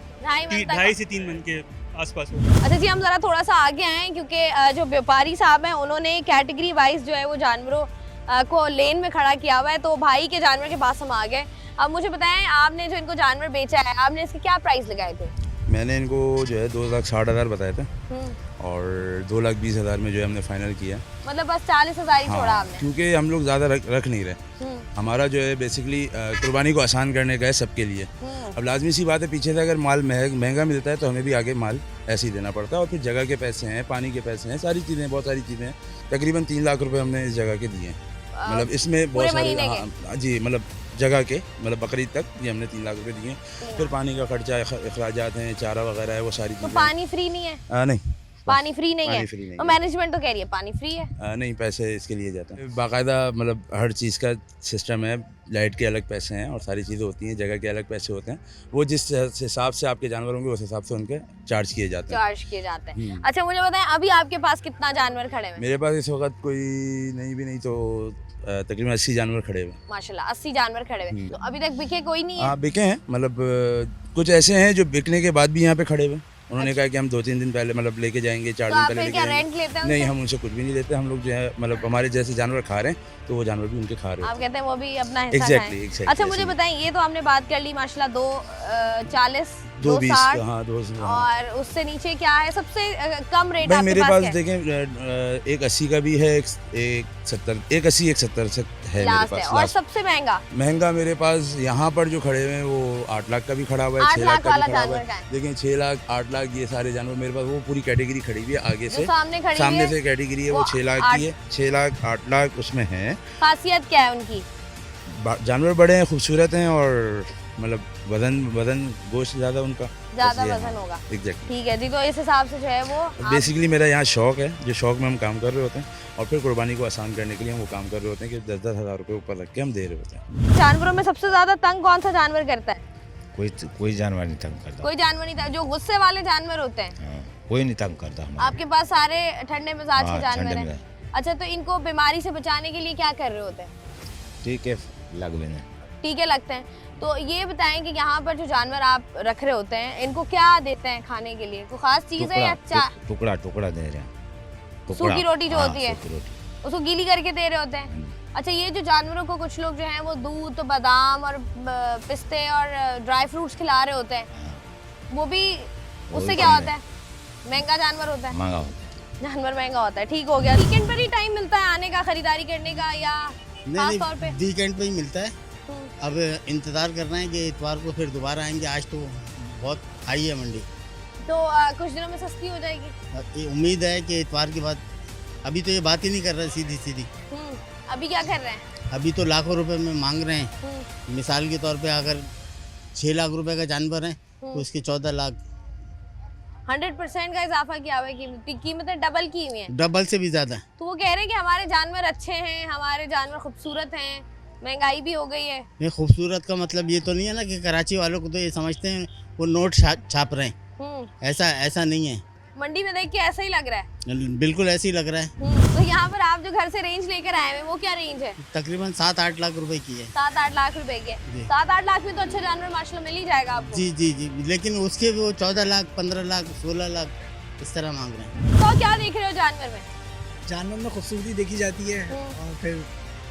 2.5 से 3 मन के आसपास होगा। अच्छा जी, हम ज़रा थोड़ा सा आगे आए क्योंकि जो व्यापारी साहब हैं उन्होंने कैटेगरी वाइज जो है वो जानवरों को लेन में खड़ा किया हुआ है, तो भाई के जानवर के पास हम आ गए। अब मुझे बताएं, आपने जो इनको जानवर बेचा है आपने इसके क्या प्राइस लगाए थे? मैंने इनको जो है 2,60,000 बताए थे और 2,20,000 में जो है हमने फाइनल किया। मतलब बस 40,000 ही छोड़ा आपने? क्योंकि हम लोग ज़्यादा रख नहीं रहे। हमारा जो है बेसिकली कुर्बानी को आसान करने का है सबके लिए। अब लाजमी सी बात है, पीछे से अगर माल महंगा मिलता है तो हमें भी आगे माल ऐसे ही देना पड़ता है, और फिर जगह के पैसे हैं, पानी के पैसे हैं, सारी चीज़ें, बहुत सारी चीज़ें हैं। तकरीबन 3 लाख रुपए हमने इस जगह के दिए, मतलब इसमें बहुत सारे जी, मतलब जगह के, मतलब बकरीद तक ये हमने 3 लाख रुपए दिए। फिर पानी का खर्चा, अखराजात हैं, चारा वगैरह है, वो सारी चीज़ें। पानी फ्री नहीं है? नहीं, पानी फ्री नहीं है। तो मैनेजमेंट तो कह रही है पानी फ्री है। नहीं, पैसे इसके लिए जाते हैं बाकायदा, मतलब हर चीज़ का सिस्टम है। लाइट के अलग पैसे हैं और सारी चीज़ें होती हैं, जगह के अलग पैसे होते हैं। वो जिस हिसाब से आपके जानवर होंगे उस हिसाब से उनके चार्ज किए जाते हैं। अच्छा मुझे बताएं, अभी आपके पास कितना जानवर खड़े हैं? मेरे पास इस वक्त कोई नहीं भी नहीं तो तकरीबन 80 जानवर खड़े हुए। माशाल्लाह 80 जानवर खड़े हुए। तो अभी तक बिके कोई नहीं है? हाँ बिके हैं, मतलब कुछ ऐसे हैं जो बिकने के बाद भी यहाँ पे खड़े हुए। उन्होंने कहा कि हम 2-3 दिन पहले मतलब लेके जाएंगे, 4 दिन पहले लेके जाएंगे। नहीं, हम उनसे कुछ भी नहीं लेते। हम लोग जो है मतलब हमारे जैसे जानवर खा रहे हैं तो वो जानवर भी उनके खा रहे हैं। आप कहते हैं वो भी अपना हिस्सा खाएं। अच्छा मुझे बताएं, ये तो हमने बात कर ली माशाल्लाह 240 260 हाँ 2 और उससे नीचे क्या है सबसे कम रेट? भाई मेरे पास देखें, एक 80 का भी है, एक 70, एक 80 एक 70 से है मेरे पास। और सबसे महंगा मेरे पास यहाँ पर जो खड़े हुए हैं वो 8 लाख का भी खड़ा हुआ है, 6 लाख का भी खड़ा हुआ है। लेकिन 6 लाख 8 लाख ये सारे जानवर मेरे पास, वो पूरी कैटेगरी खड़ी हुई है। आगे से सामने से कैटेगरी है वो 6 लाख की है, 6 लाख 8 लाख उसमें है। खासियत क्या है उनकी? जानवर बड़े हैं, खूबसूरत हैं, और मतलब वजन गोश्त ज़्यादा उनका ज़्यादा वजन होगा। एग्जैक्टली। ठीक है जी, तो इस हिसाब से जो है वो बेसिकली मेरा यहाँ शौक है, जो शौक में हम काम कर रहे होते हैं, और फिर कुर्बानी को आसान करने के लिए हम वो काम कर रहे होते हैं कि 10-10 हज़ार रुपये ऊपर रख के हम दे रहे होते हैं। जानवरों में सबसे ज़्यादा तंग कौन सा जानवर करता है? कोई जानवर नहीं तंग करता। कोई जानवर नहीं था? जो गुस्से वाले जानवर होते हैं कोई नहीं तंग करता। आपके पास सारे ठंडे मिजाज के जानवर हैं। अच्छा, तो इनको बीमारी से बचाने के लिए क्या कर रहे होते हैं? टीके लगते हैं। तो ये बताएं कि यहाँ पर जो जानवर आप रख रहे होते हैं इनको क्या देते हैं खाने के लिए? कोई खास चीज़ है या टुकड़ा दे रहे हैं। सूखी रोटी जो होती है उसको गीली करके दे रहे होते हैं। अच्छा, ये जो जानवरों को कुछ लोग जो हैं वो दूध, बादाम और पिस्ते और ड्राई फ्रूट्स खिला रहे होते हैं, वो भी उससे क्या होता है? महंगा जानवर होता है? जानवर महंगा होता है। ठीक हो गया। वीकेंड पर ही टाइम मिलता है आने का, खरीदारी करने का, या खास तौर पे? वीकेंड पे ही मिलता है। अब इंतज़ार कर रहे हैं कि इतवार को फिर दोबारा आएंगे। आज तो बहुत हाई है मंडी, तो कुछ दिनों में सस्ती हो जाएगी। उम्मीद है कि इतवार के बाद। अभी तो ये बात ही नहीं कर रहे सीधी। अभी क्या कर रहे हैं? अभी तो लाखों रुपए में मांग रहे हैं। मिसाल के तौर पे अगर 6 लाख रुपए का जानवर है तो उसके 14 लाख। 100% का इजाफा किया हुआ है, कीमतें डबल की हुई हैं। डबल से भी ज़्यादा। तो वो कह रहे हैं कि हमारे जानवर अच्छे हैं, हमारे जानवर खूबसूरत हैं, महंगाई भी हो गई है। नहीं, खूबसूरत का मतलब ये तो नहीं है ना कि कराची वालों को तो ये समझते हैं वो नोट छाप रहे हैं, ऐसा नहीं है। मंडी में देख के ऐसा ही लग रहा है। बिल्कुल ऐसे ही लग रहा है। तो यहाँ पर आप जो घर से रेंज लेकर आए हैं वो क्या रेंज है? तकरीबन 7-8 लाख रुपए की है। 7-8 लाख रुपए की है। 7-8 लाख में तो अच्छा जानवर माशाल्लाह मिल ही जाएगा आपको। जी जी जी, लेकिन उसके वो 14 लाख, 15 लाख, 16 लाख इस तरह मांग रहे हैं। तो क्या देख रहे हो जानवर में? जानवर में खूबसूरती देखी जाती है और फिर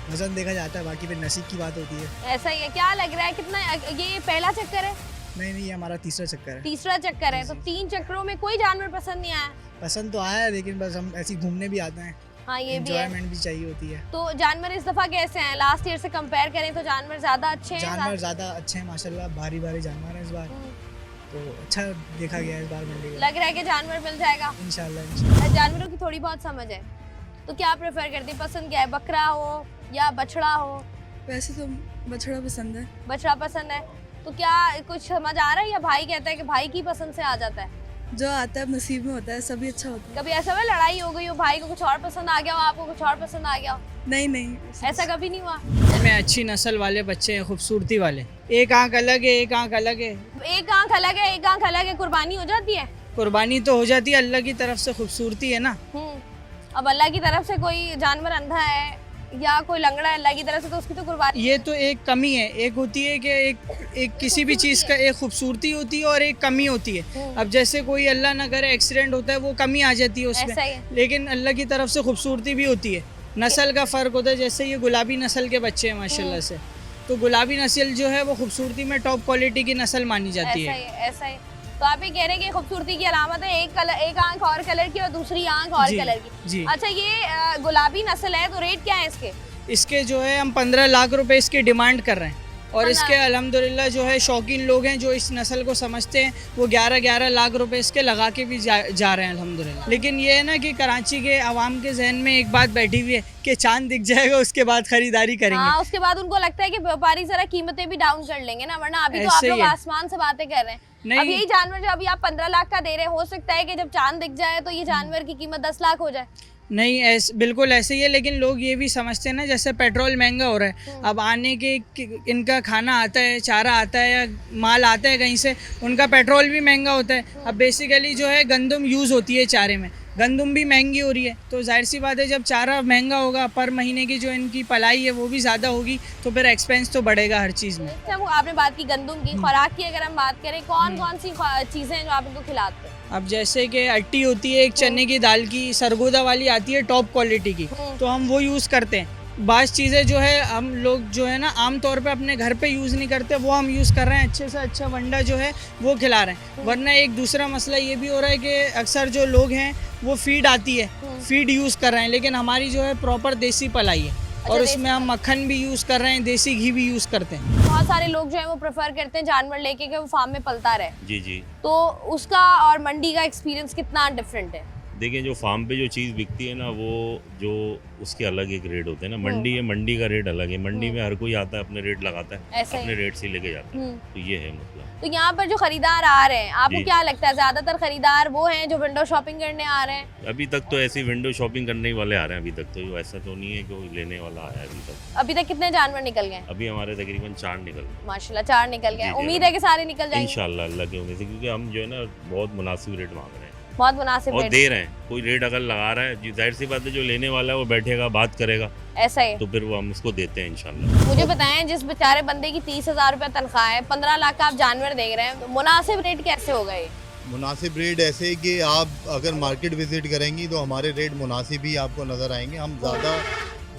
वजन देखा जाता है, बाकी फिर नसीब की बात होती है। ऐसा ही है। क्या लग रहा है कितना ये पहला चक्कर है? नहीं, ये हमारा तीसरा चक्कर है। तीसरा चक्कर है। तो 3 चक्करों में कोई जानवर पसंद नहीं आया? पसंद तो आया है, लेकिन बस हम ऐसे घूमने भी आते हैं। हाँ, ये भी है। एंजॉयमेंट भी चाहिए होती है। तो जानवर इस दफा कैसे हैं? लास्ट ईयर से कंपेयर करें तो जानवर ज्यादा अच्छे हैं? जानवर ज्यादा अच्छे हैं माशाल्लाह, भारी जानवर हैं इस बार, तो अच्छा देखा गया इस बार मंडी में। लग रहा है कि जानवर मिल जाएगा इंशाल्लाह। जानवरों की थोड़ी बहुत समझ है, तो क्या प्रेफर करती है? पसंद क्या है, बकरा हो या बछड़ा हो? वैसे तो बछड़ा पसंद है। बछड़ा पसंद है। तो क्या कुछ समझ आ रहा है या भाई कहता है कि भाई की पसंद से आ जाता है? जो आता है नसीब में होता है, सभी अच्छा होता है। कभी ऐसा हुआ लड़ाई हो गई हो, भाई को कुछ और पसंद आ गया हो, आपको कुछ और पसंद आ गया हो? नहीं, ऐसा कभी नहीं हुआ? में अच्छी नस्ल वाले बच्चे हैं, खूबसूरती वाले। एक आंख अलग है, एक आंख अलग है। एक आंख अलग है, एक आंख अलग है। कुर्बानी हो जाती है? कुर्बानी तो हो जाती है, अल्लाह की तरफ से खूबसूरती है ना। अब अल्लाह की तरफ से कोई जानवर अंधा है या कोई लंगड़ा है अल्लाह की तरफ से, तो उसकी तो कुर्बानी। ये तो एक कमी है। एक होती है कि एक किसी भी चीज़ का एक खूबसूरती होती है और एक कमी होती है। अब जैसे कोई अल्लाह ना करे एक्सीडेंट होता है, वो कमी आ जाती है उसमें, लेकिन अल्लाह की तरफ से खूबसूरती भी होती है। नस्ल का फ़र्क होता है। जैसे ये गुलाबी नस्ल के बच्चे हैं माशाल्लाह से, तो गुलाबी नस्ल जो है वो खूबसूरती में टॉप क्वालिटी की नस्ल मानी जाती है। ऐसा ही। तो आप ये कह रहे हैं कि खूबसूरती की अलामत है एक आंख और कलर की और दूसरी आंख और कलर की। जी। अच्छा, ये गुलाबी नस्ल है, तो रेट क्या है इसके? इसके जो है हम 15 लाख रुपए इसकी डिमांड कर रहे हैं, और इसके अल्हम्दुलिल्लाह जो है शौकीन लोग हैं जो इस नस्ल को समझते हैं, वो 11-11 लाख रुपए इसके लगा के भी जा रहे हैं अल्हम्दुलिल्लाह। लेकिन ये है ना कि कराची के आवाम के जहन में एक बात बैठी हुई है कि चांद दिख जाएगा उसके बाद खरीदारी करेंगे। हाँ, उसके बाद उनको लगता है कि व्यापारी जरा कीमतें भी डाउन कर लेंगे ना, वरना अभी तो आप लोग आसमान से बातें कर रहे हैं। अब यही जानवर जो अभी आप 15 लाख का दे रहे हैं, हो सकता है कि जब चांद दिख जाए तो ये जानवर की कीमत 10 लाख हो जाए। नहीं, बिल्कुल ऐसे ही है। लेकिन लोग ये भी समझते हैं ना, जैसे पेट्रोल महंगा हो रहा है, अब आने के इनका खाना आता है, चारा आता है या माल आता है कहीं से, उनका पेट्रोल भी महंगा होता है। अब बेसिकली जो है गंदम यूज़ होती है चारे में, गंदम भी महंगी हो रही है, तो जाहिर सी बात है जब चारा महंगा होगा, पर महीने की जो इनकी पलाई है वो भी ज़्यादा होगी, तो फिर एक्सपेंस तो बढ़ेगा हर चीज़ में। अच्छा, वो आपने बात की गंदम की, खुराक की अगर हम बात करें, कौन कौन सी चीज़ें हैं जो आप इनको खिलाते हैं? अब जैसे कि अट्टी होती है एक चने की दाल की, सरगोदा वाली आती है टॉप क्वालिटी की, तो हम वो यूज़ करते हैं। बाज़ चीज़ें जो है हम लोग जो है ना आम तौर पे अपने घर पे यूज़ नहीं करते, वो हम यूज़ कर रहे हैं। अच्छे से अच्छा वंडा जो है वो खिला रहे हैं। वरना एक दूसरा मसला ये भी हो रहा है कि अक्सर जो लोग हैं वो फीड आती है, फीड यूज़ कर रहे हैं, लेकिन हमारी जो है प्रॉपर देसी पलाई है, और उसमें हम मक्खन भी यूज़ कर रहे हैं, देसी घी भी यूज़ करते हैं। बहुत सारे लोग जो है वो प्रेफर करते हैं जानवर लेके कि वो फार्म में पलता रहे। जी। तो उसका और मंडी का एक्सपीरियंस कितना डिफरेंट है? देखिए, जो फार्म पे जो चीज़ बिकती है ना, वो जो उसके अलग एक रेट होते हैं ना। मंडी है, मंडी का रेट अलग है। मंडी में हर कोई आता है, अपने रेट लगाता है, अपने रेट से लेके जाता है, तो ये है मतलब। तो यहाँ पर जो खरीदार आ रहे हैं, आपको क्या लगता है ज्यादातर खरीदार वो हैं जो विंडो शॉपिंग करने आ रहे हैं? अभी तक तो ऐसी विंडो शॉपिंग करने वाले आ रहे हैं। अभी तक तो ऐसा तो नहीं है कि कोई लेने वाला आया अभी तक। अभी तक कितने जानवर निकल गए? अभी हमारे तकरीबन 4 निकल गए माशाल्लाह, 4 निकल गए। उम्मीद है कि सारे निकल जाएंगे इंशाल्लाह अल्लाह की उम्मीद से, क्योंकि हम जो है ना बहुत मुनासिब रेट मांग रहे हैं, बहुत मुनासिब और रेट दे रहे हैं। कोई रेट अगर लगा रहा है, जाहिर सी बात है जो लेने वाला है वो बैठेगा, बात करेगा, ऐसा ही, तो फिर वो हम उसको देते हैं इंशाल्लाह। मुझे बताएं, जिस बेचारे बंदे की 30,000 रुपये तनख्वाह है, 15 लाख का आप जानवर देख रहे हैं, तो मुनासिब रेट कैसे होगा ये? मुनासिब रेट ऐसे कि आप अगर मार्केट विजिट करेंगी तो हमारे रेट मुनासिब ही आपको नज़र आएंगे। हम ज़्यादा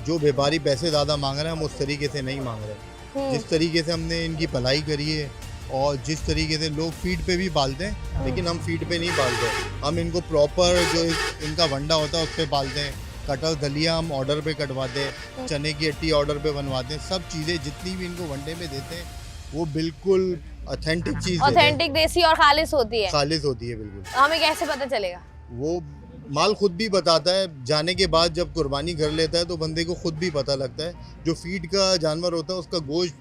जो व्यापारी पैसे ज़्यादा मांग रहे हैं, हम उस तरीके से नहीं मांग रहे। जिस तरीके से हमने इनकी भलाई करी है और जिस तरीके से लोग फीड पे भी पालते हैं, लेकिन हम फीड पे नहीं पालते। हम इनको प्रॉपर जो इनका वंडा होता है उस पर पालते हैं। कटर दलिया हम ऑर्डर पे कटवाते हैं, चने की अट्टी ऑर्डर पे बनवाते हैं। सब चीज़ें जितनी भी इनको वनडे में देते हैं वो बिल्कुल ऑथेंटिक चीज़, ऑथेंटिक देसी और खालिस होती है। खालिस होती है बिल्कुल। हमें कैसे पता चलेगा? वो माल खुद भी बताता है। जाने के बाद जब कुर्बानी कर लेता है तो बंदे को खुद भी पता लगता है। जो फीड का जानवर होता है उसका गोश्त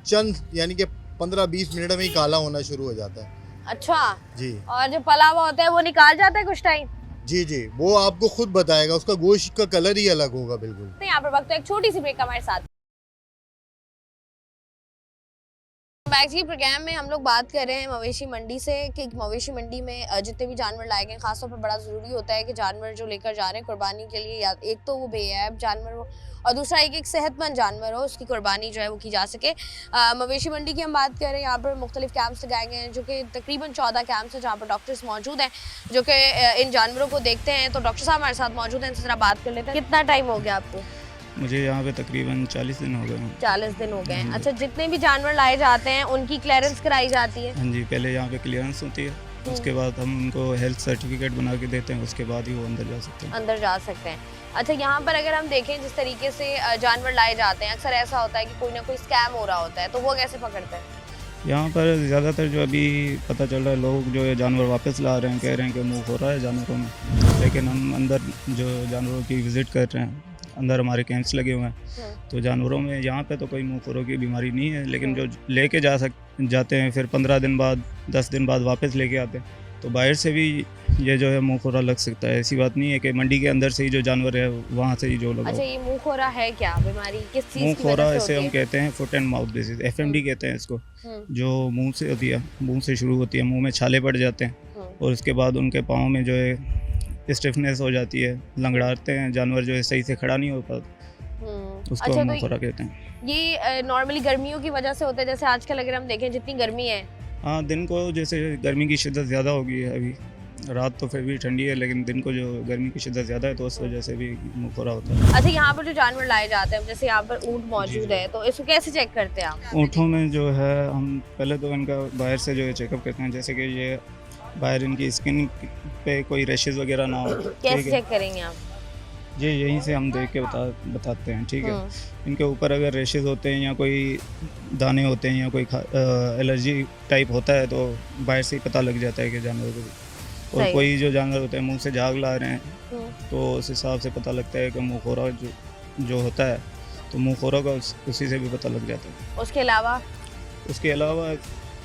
चंद यानी कि 15-20 मिनट में ही काला होना शुरू हो जाता है। अच्छा जी। और जो पला हुआ होता है वो निकाल जाता है कुछ टाइम? जी, वो आपको खुद बताएगा। उसका गोश्त का कलर ही अलग होगा बिल्कुल। यहाँ पर वक्त एक छोटी सी ब्रेक हमारे साथ। बैक जी प्रोग्राम में हम लोग बात कर रहे हैं मवेशी मंडी से कि मवेशी मंडी में जितने भी जानवर लाए गए खासतौर पर बड़ा ज़रूरी होता है कि जानवर जो लेकर जा रहे हैं कुर्बानी के लिए, या एक तो वो बेऐब जानवर हो और दूसरा एक सेहतमंद जानवर हो, उसकी कुर्बानी जो है वो की जा सके। मवेशी मंडी की हम बात करें, यहाँ पर मुख्तलिफ कैंप्स लगाए गए हैं जो कि तकरीबन 14 कैंप्स हैं जहाँ पर डॉक्टर्स मौजूद हैं जो कि इन जानवरों को देखते हैं। तो डॉक्टर साहब हमारे साथ मौजूद हैं, इनसे ज़रा बात कर लेते हैं। कितना टाइम हो गया आपको? मुझे यहाँ पे तकरीबन 40 दिन हो गए हैं। 40 दिन हो गए हैं। अच्छा, जितने भी जानवर लाए जाते हैं उनकी क्लियरेंस कराई जाती है? हाँ जी, पहले यहाँ पे क्लियरेंस होती है, उसके बाद हम उनको हेल्थ सर्टिफिकेट बना के देते हैं, उसके बाद ही वो अंदर जा सकते हैं। अंदर जा सकते हैं। अच्छा, यहाँ पर अगर हम देखें जिस तरीके से जानवर लाए जाते हैं, अक्सर ऐसा होता है कि कोई ना कोई स्कैम हो रहा होता है, तो वो कैसे पकड़ते हैं? यहाँ पर ज़्यादातर जो अभी पता चल रहा है, लोग जो है जानवर वापस ला रहे हैं, कह रहे हैं कि मुँह हो रहा है जानवरों में, लेकिन हम अंदर जो जानवरों की विज़िट कर रहे हैं, अंदर हमारे कैंप्स लगे हुए हैं, तो जानवरों में यहाँ पे तो कोई मुँहखोरों की बीमारी नहीं है, लेकिन जो लेके जाते हैं फिर 15 दिन बाद 10 दिन बाद वापस लेके आते हैं, तो बाहर से भी ये जो है मुँहखोरा लग सकता है। ऐसी बात नहीं है कि मंडी के अंदर से ही जो जानवर है वहाँ से ही जो लगा। अच्छा, ये मुँहखोरा है क्या बीमारी, किस चीज़ की वजह से मुँहखोरा होती ऐसे हम है? कहते हैं foot and mouth disease, FMD कहते हैं इसको, जो मुँह से होती है, मुँह से शुरू होती है, मुँह में छाले पड़ जाते हैं और उसके बाद उनके पाँव में जो है स्टिफनेस हो जाती है, लंगड़ाते हैं जानवर, जो है सही से खड़ा नहीं हो पाता, उसको अच्छा, हम तो मुँहखोरा कहते हैं। ये नॉर्मली गर्मियों की वजह से होता है, जैसे आजकल अगर हम देखें जितनी गर्मी है। हाँ, दिन को जैसे गर्मी की शिद्दत ज़्यादा हो गई है अभी, रात तो फिर भी ठंडी है, लेकिन दिन को जो गर्मी की शिद्दत ज़्यादा है तो उस वजह से भी मुँहखोरा होता है। अच्छा, यहाँ पर जो जानवर लाए जाते हैं, जैसे यहाँ पर ऊँट मौजूद है, तो इसको कैसे चेक करते हैं आप? ऊँटों में जो है हम पहले तो इनका बाहर से जो है चेकअप करते हैं, जैसे कि ये बाहर इनकी स्किन पे कोई रैशेज़ वगैरह ना हो। कैसे चेक करेंगे आप? ये यहीं से हम देख के बताते हैं, ठीक है। इनके ऊपर अगर रैशेज़ होते हैं या कोई दाने होते हैं या कोई एलर्जी टाइप होता है तो बाहर से ही पता लग जाता है कि जानवर को। और कोई जो जानवर होते हैं मुंह से झाग ला रहे हैं तो उस हिसाब से पता लगता है कि मुँहखोरा जो होता है, तो मुँहखोरा का उसी से भी पता लग जाता है। उसके अलावा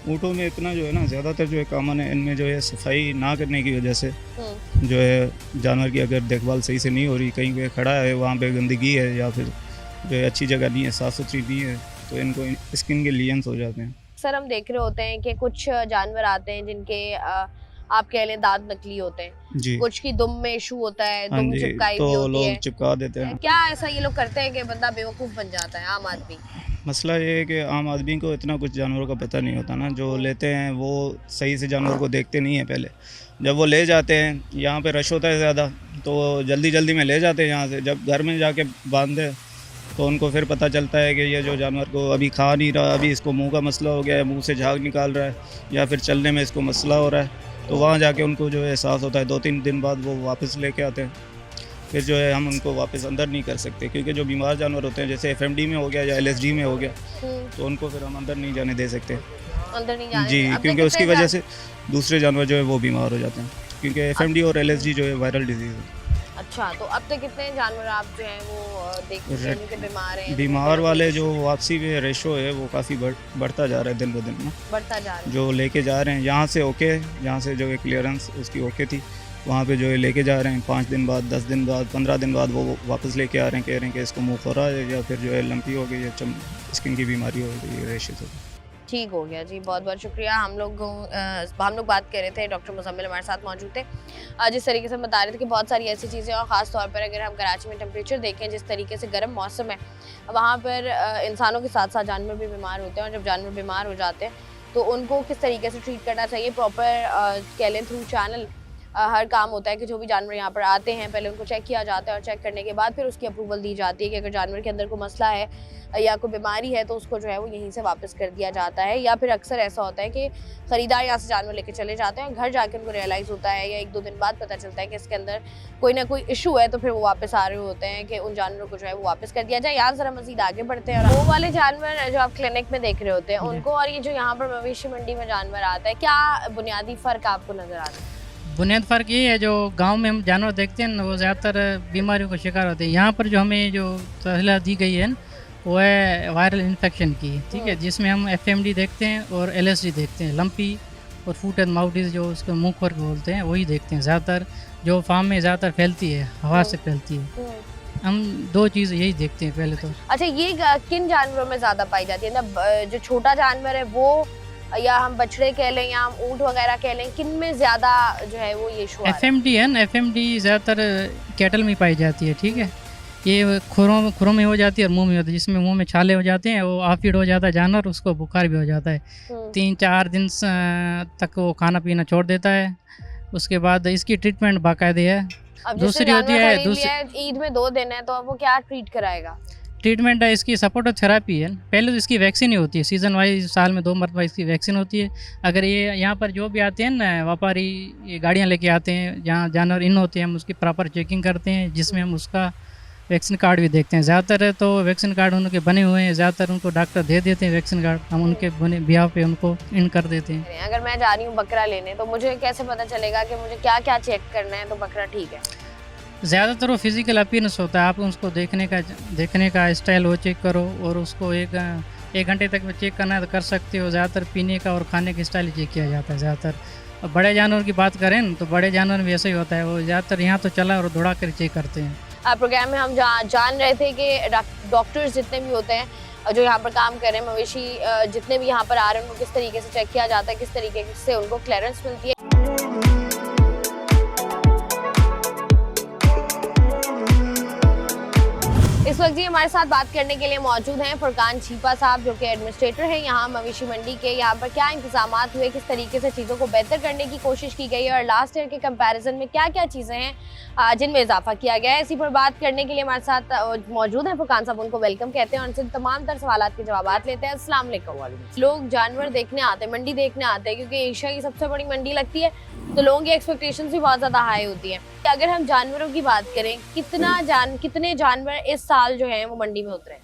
ऊँटों में इतना जो है ना, ज़्यादातर जो है कॉमन है, इनमें जो है सफाई ना करने की वजह से जो है जानवर की अगर देखभाल सही से नहीं हो रही, कहीं पे खड़ा है वहाँ पे गंदगी है या फिर जो है अच्छी जगह नहीं है, साफ़ सुथरी नहीं है, तो इनको स्किन के लीजन्स हो जाते हैं। सर, हम देख रहे होते हैं कि कुछ जानवर आते हैं जिनके आप कह लें दांत नकली होते हैं जी। कुछ की दुम में इशू होता है, हाँ दुम जी, चिपकाई तो हुई होती लोग है। चिपका देते हैं। क्या ऐसा ये लोग करते हैं कि बंदा बेवकूफ़ बन जाता है, आम आदमी? मसला ये है कि आम आदमी को इतना कुछ जानवरों का पता नहीं होता ना, जो लेते हैं वो सही से जानवर को देखते नहीं हैं। पहले जब वो ले जाते हैं, यहाँ पे रश होता है ज़्यादा, तो जल्दी जल्दी में ले जाते हैं यहाँ से, जब घर में जाके बांधे तो उनको फिर पता चलता है कि ये जो जानवर को अभी खा नहीं रहा, अभी इसको मुंह का मसला हो गया है, मुंह से झाग निकाल रहा है या फिर चलने में इसको मसला हो रहा है, तो वहाँ जाके उनको जो है एहसास होता है। 2-3 दिन बाद वो वापस लेके आते हैं, फिर जो है हम उनको वापस अंदर नहीं कर सकते, क्योंकि जो बीमार जानवर होते हैं जैसे FMD में हो गया या LSD में हो गया, तो उनको फिर हम अंदर नहीं जाने दे सकते। अंदर नहीं जाने जी, क्योंकि उसकी वजह से दूसरे जानवर जो है वो बीमार हो जाते हैं, क्योंकि FMD और LSD जो है वायरल डिजीज़ है। अच्छा, तो अब तक कितने जानवर आप जो हैं वो देख रहे हैं कि बीमार हैं? बीमार वाले जो वापसी में रेशो है वो काफ़ी बढ़ता जा रहा है दिन ब दिन ना, बढ़ता जा रहा है। जो लेके जा रहे हैं यहाँ से ओके, यहाँ से जो है क्लियरेंस उसकी ओके थी, वहाँ पे जो है लेके जा रहे हैं, 5 दिन बाद 10 दिन बाद 15 दिन बाद वो वापस लेके आ रहे हैं, कह रहे हैं कि इसको मुँहखोरा है या फिर जो है लंपी हो गई या स्किन की बीमारी हो गई, रेशेस हो गई। ठीक हो गया जी, बहुत बहुत शुक्रिया। हम लोग बात कर रहे थे, डॉक्टर मुजम्मिल हमारे साथ मौजूद थे, जिस तरीके से बता रहे थे कि बहुत सारी ऐसी चीज़ें, और ख़ास तौर पर अगर हम कराची में टेम्परेचर देखें, जिस तरीके से गर्म मौसम है, वहाँ पर इंसानों के साथ साथ जानवर भी बीमार होते हैं, और जब जानवर बीमार हो जाते हैं तो उनको किस तरीके से ट्रीट करना चाहिए, प्रॉपर कह लें थ्रू चैनल हर काम होता है कि जो भी जानवर यहाँ पर आते हैं पहले उनको चेक किया जाता है, और चेक करने के बाद फिर उसकी अप्रूवल दी जाती है कि अगर जानवर के अंदर कोई मसला है या कोई बीमारी है तो उसको जो है वो यहीं से वापस कर दिया जाता है, या फिर अक्सर ऐसा होता है कि ख़रीदार यहाँ से जानवर लेके चले जाते हैं, घर जाके उनको रियलाइज़ होता है या 1-2 दिन बाद पता चलता है कि इसके अंदर कोई ना कोई इशू है, तो फिर वो वापस आ रहे होते हैं कि उन जानवरों को जो है वो वापस कर दिया जाए। यहाँ ज़रा मज़ीद आगे बढ़ते हैं, और वो वाले जानवर जो आप क्लिनिक में देख रहे होते हैं उनको और ये जो यहाँ पर मवेशी मंडी में जानवर आता है, क्या बुनियादी फ़र्क आपको नज़र आता है? बुनियादी फ़र्क ये है, जो गांव में हम जानवर देखते हैं ना वो ज़्यादातर बीमारियों का शिकार होते हैं। यहाँ पर जो हमें जो सहूलियत दी गई है ना वो है वायरल इन्फेक्शन की, ठीक है, जिसमें हम FMD देखते हैं और LSD देखते हैं, लंपी और फुट एंड माउथ डिजीज जो उसको मुँह पर बोलते हैं वही देखते हैं ज़्यादातर, जो फार्म में ज़्यादातर फैलती है, हवा से फैलती है। हम दो चीज़ यही देखते हैं पहले तो। अच्छा, ये किन जानवरों में ज्यादा पाई जाती है? मतलब जो छोटा जानवर है वो, या हम बछड़े कह लें या हम ऊँट वगैरह कह लें, किन में ज्यादा जो है वो ये शो? FMD है ना, FMD ज़्यादातर कैटल में पाई जाती है, ठीक है। ये खुरों में हो जाती है और मुंह में होती है, जिसमें मुंह में छाले हो जाते हैं, वो ऑफिड हो जाता है जानवर, उसको बुखार भी हो जाता है। 3-4 दिन तक वो खाना पीना छोड़ देता है। उसके बाद इसकी ट्रीटमेंट बाकायदे है। दूसरी होती है ईद में 2 दिन है तो अब वो क्या ट्रीट कराएगा? ट्रीटमेंट है इसकी, सपोर्टिव थेरापी है। पहले तो इसकी वैक्सीन ही होती है, सीज़न वाइज साल में 2 मरतबा इसकी वैक्सीन होती है। अगर ये यहाँ पर जो भी आते हैं ना व्यापारी, ये गाड़ियाँ लेके आते हैं जहाँ जानवर इन होते हैं, हम उसकी प्रॉपर चेकिंग करते हैं, जिसमें हम उसका वैक्सीन कार्ड भी देखते हैं। ज़्यादातर तो वैक्सीन कार्ड उनके बने हुए हैं, ज़्यादातर उनको डॉक्टर दे देते हैं वैक्सीन कार्ड, हम उनके बने बिहाव पे उनको इन कर देते हैं। अगर मैं जा रही हूँ बकरा लेने तो मुझे कैसे पता चलेगा कि मुझे क्या क्या चेक करना है तो बकरा ठीक है? ज़्यादातर वो फिज़िकल अपीयरेंस होता है, आप उसको देखने का स्टाइल वो चेक करो, और उसको एक घंटे तक चेक करना है तो कर सकते हो। ज़्यादातर पीने का और खाने का स्टाइल चेक किया जाता है ज़्यादातर। अब बड़े जानवर की बात करें तो बड़े जानवर भी ऐसा ही होता है, वो ज़्यादातर यहाँ तो चला और दौड़ा कर चेक करते हैं। प्रोग्राम में हम जान रहे थे कि डॉक्टर्स जितने भी होते हैं जो यहाँ पर काम कर रहे हैं, मवेशी जितने भी यहाँ पर आ रहे हैं, उनको किस तरीके से चेक किया जाता है, किस तरीके से उनको क्लियरेंस मिलती है। इस वक्त जी हमारे साथ बात करने के लिए मौजूद हैं फुरकान छीपा साहब, जो कि एडमिनिस्ट्रेटर हैं यहाँ मवेशी मंडी के। यहाँ पर क्या इंतजामात हुए, किस तरीके से चीज़ों को बेहतर करने की कोशिश की गई है, और लास्ट ईयर के कंपैरिजन में क्या क्या चीज़ें हैं जिनमें इजाफा किया गया है, इसी पर बात करने के लिए हमारे साथ मौजूद हैं फुरकान साहब। उनको वेलकम कहते हैं और उनसे तमाम तर सवालात के जवाब लेते हैं। अस्सलाम वालेकुम। लोग जानवर देखने आते हैं, मंडी देखने आते हैं, क्योंकि एशिया की सबसे बड़ी मंडी लगती है, तो लोगों की एक्सपेक्टेशंस भी बहुत ज़्यादा हाई होती हैं। अगर हम जानवरों की बात करें, कितने जानवर इस साल जो हैं वो मंडी में उतरे?